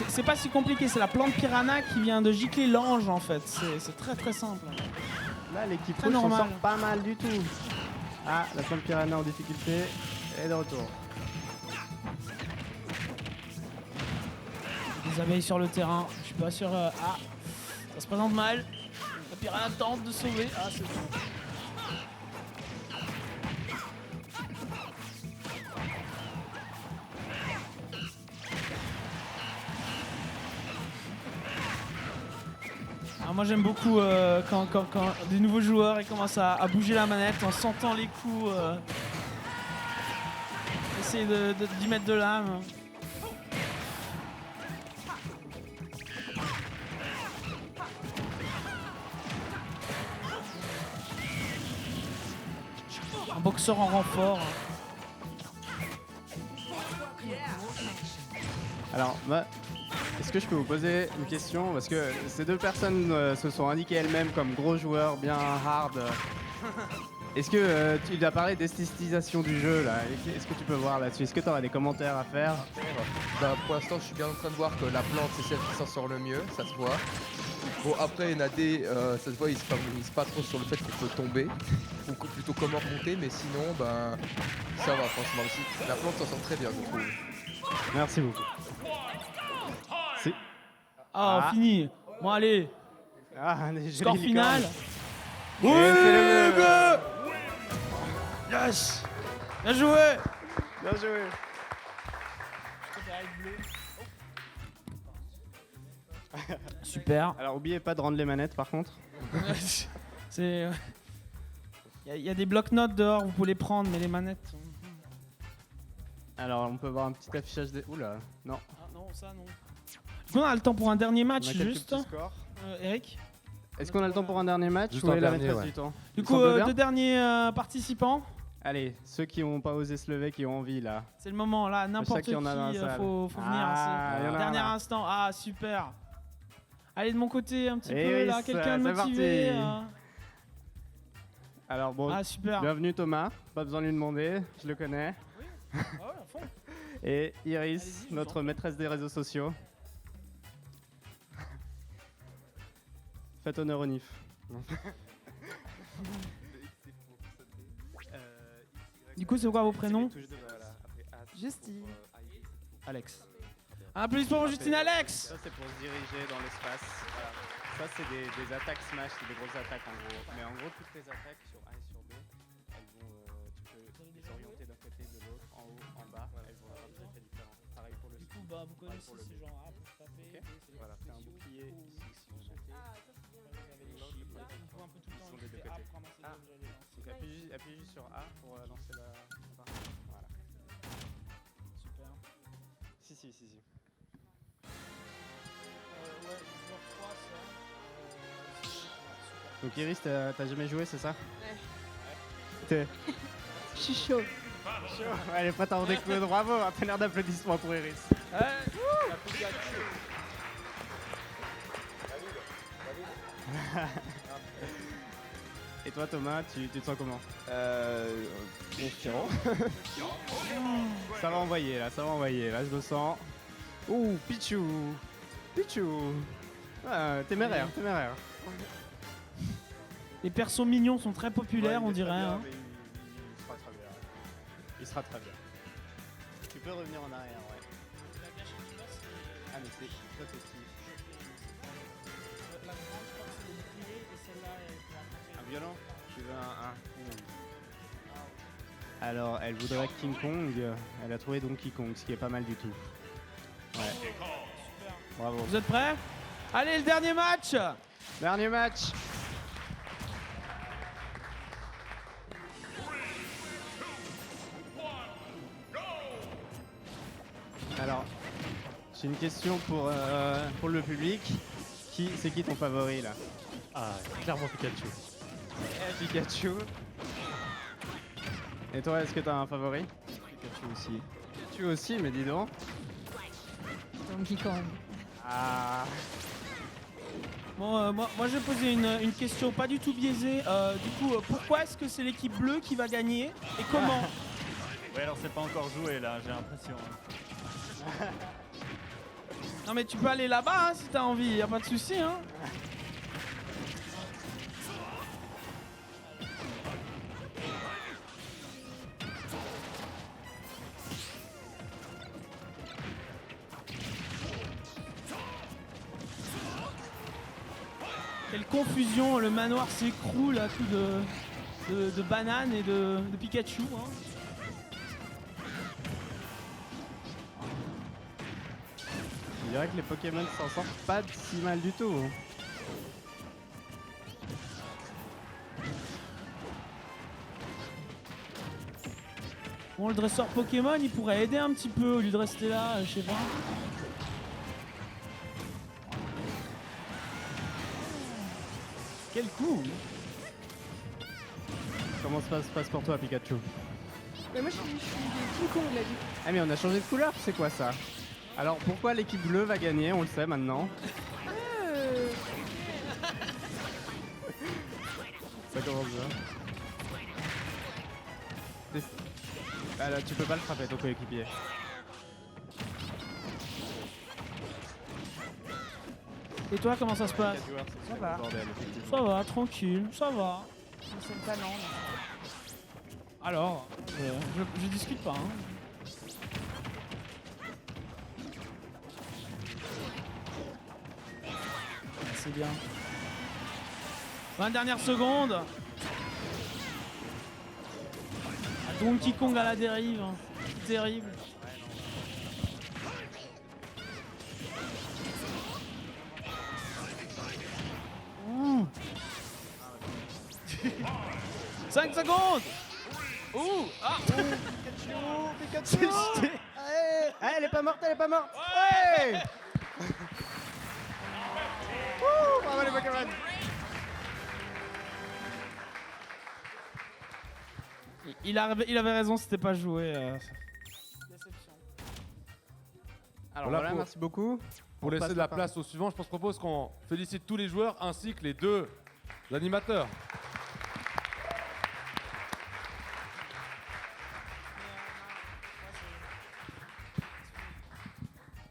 c'est pas si compliqué, c'est la plante piranha qui vient de gicler l'ange en fait. C'est très très simple. Là l'équipe Très rouge s'en normal. sort pas mal du tout. Ah, la plante piranha en difficulté est de retour. Des abeilles sur le terrain, je suis pas sûr. Ah, ça se présente mal. La piranha tente de sauver. Ah, c'est bon. Ah, moi j'aime beaucoup quand des nouveaux joueurs ils commencent à bouger la manette en sentant les coups. Essayer d'y mettre de l'âme. Un boxeur en renfort. Alors, est-ce que je peux vous poser une question? Parce que ces deux personnes se sont indiquées elles-mêmes comme gros joueurs bien hard. Est-ce que tu as parlé d'esthétisation du jeu là? Est-ce que tu peux voir là-dessus? Est-ce que tu auras des commentaires à faire? Pour l'instant, je suis bien en train de voir que la plante, c'est celle qui s'en sort le mieux, ça se voit. Bon, après, il y en a des, ça se voit, ils se favorisent pas trop sur le fait qu'il faut tomber, ou plutôt comment remonter, mais sinon, ben, ça va, franchement aussi. La plante s'en sort très bien, je trouve. Merci beaucoup. Ah, fini. Bon, allez. Ah, les Score jolies final. licornes. Et c'est le mieux. Yes. Bien joué. Bien joué. Super. Alors, oubliez pas de rendre les manettes par contre. C'est. Il y a des blocs-notes dehors, vous pouvez les prendre, mais les manettes. Alors, on peut voir un petit affichage des. Oula, non. Ah non, ça non. Est-ce qu'on a le temps pour un dernier match On a quelques juste petits scores. Eric? Est-ce qu'on a le temps pour un dernier match Juste ou un est la dernier, maîtresse ouais. du temps? Du Il coup, semble bien. deux derniers participants. Allez, ceux qui n'ont pas osé se lever, qui ont envie là. C'est le moment là, n'importe sais qu'il y en a dans la qui, salle. faut venir. Ah, il y en a un, Dernier là. instant, ah super. Allez de mon côté un petit Et peu oui, là, quelqu'un de c'est motivé. parti. Alors bon, Ah super. bienvenue Thomas, pas besoin de lui demander, je le connais. Ah ouais, à fond. Et Iris, Allez-y, je notre vous en maîtresse des réseaux sociaux. Faites honneur au NIF. Du coup, c'est quoi vos prénoms? Justine. Alex. Un applaudissement pour Justine Alex. Ça c'est pour se diriger dans l'espace. Voilà. Ça c'est des attaques smash, c'est des grosses attaques en gros. Mais en gros toutes les attaques sur A et sur B, elles vont, tu peux les orienter d'un côté, de l'autre, en haut, en bas, elles vont avoir des effets différents. Pareil pour le Du coup, stick. bah, vous connaissez pour le ces B. gens A pour taper. Ok. B, c'est les Voilà, coups fais un spéciaux. bouclier Ou ici si vous montez. vous avez les L'autre, shields. le Là, il faut un peu tout le Ils temps sont des deux utiliser A côtés. pour ramasser Ah. les objets, les lancer. Donc appuie juste sur A pour lancer la partie. Voilà. Super. Si. Ouais, joueur 3, ça. Super. Donc Iris, t'as jamais joué, c'est ça? Je suis chaud. Elle est prête à en découdre, bravo, un tonnerre d'applaudissements pour Iris. Et toi Thomas, tu te sens comment? Confiant. Ça va envoyer là, je le sens. Ouh, Pichou. Ah, téméraire. Les persos mignons sont très populaires, Ouais, on il est dirait. très bien, Hein. mais il sera très bien. Tu peux revenir en arrière, ouais. Ah mais c'est toi t'es Steve. la grande, je crois que c'est le bouclier, et celle-là est pour attaquer. Un violon. Tu veux un. Alors, elle voudrait King Kong. Elle a trouvé Donkey Kong, ce qui est pas mal du tout. Ouais. Super. Bravo. Vous êtes prêts? Allez, le dernier match! Dernier match. Alors, j'ai une question pour le public. C'est qui ton favori là? Ah, clairement Pikachu. Pikachu. Et toi, est-ce que t'as un favori? Pikachu aussi. Pikachu aussi, mais dis donc. Donkey Kong. Ah. Bon, moi je vais poser une question pas du tout biaisée. Du coup, pourquoi est-ce que c'est l'équipe bleue qui va gagner et comment? Ouais, alors c'est pas encore joué là, j'ai l'impression. Non mais tu peux aller là-bas hein, si t'as envie, y a pas de souci. Hein. Quelle confusion, le manoir s'écroule à coups de bananes et de Pikachu. Hein. Je dirais que les Pokémon s'en sortent pas si mal du tout. Hein. Bon, le dresseur Pokémon, il pourrait aider un petit peu au lieu de rester là, je sais pas. Quel coup! Comment ça se passe pour toi, Pikachu? Mais moi je suis King Kong là du coup. Ah mais on a changé de couleur, c'est quoi ça? Alors pourquoi l'équipe bleue va gagner? On le sait maintenant. Ça commence bien. Ah là, tu peux pas le frapper ton coéquipier. Et toi, comment ça se passe? Ça va. Bordel, effectivement. Ça va, tranquille, ça va. C'est le talent. là. Alors, je discute pas. Hein. C'est bien. 20 dernières secondes. Ah, Donkey Kong à la dérive. Hein. Terrible. Mmh. 5 secondes. Ouh. Ah. Pikachu, Pikachu. Ah, elle est pas morte, elle est pas morte. Ouais. Ouh, bravo les Pokémon. Il avait raison, c'était pas joué. Déception. Alors Voilà voilà, pour- merci beaucoup. Pour On laisser passe de la la parole. place au suivant, je propose qu'on félicite tous les joueurs ainsi que les deux animateurs.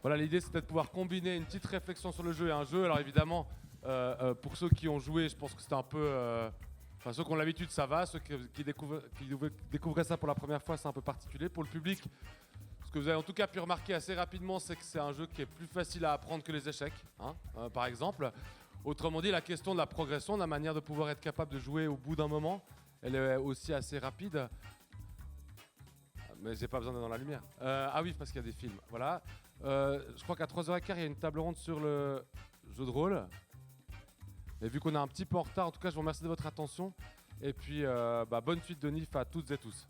Voilà, l'idée c'était de pouvoir combiner une petite réflexion sur le jeu et un jeu. Alors évidemment, pour ceux qui ont joué, je pense que c'était un peu... Enfin, ceux qui ont l'habitude, ça va. Ceux qui découvraient ça pour la première fois, c'est un peu particulier. Pour le public, ce que vous avez en tout cas pu remarquer assez rapidement, c'est que c'est un jeu qui est plus facile à apprendre que les échecs, hein, par exemple. Autrement dit, la question de la progression, de la manière de pouvoir être capable de jouer au bout d'un moment, elle est aussi assez rapide. Mais j'ai pas besoin d'être dans la lumière. Ah oui, parce qu'il y a des films. Voilà. Je crois qu'à 3h15, il y a une table ronde sur le jeu de rôle. Et vu qu'on est un petit peu en retard, en tout cas, je vous remercie de votre attention. Et puis, bonne suite de NIF à toutes et tous.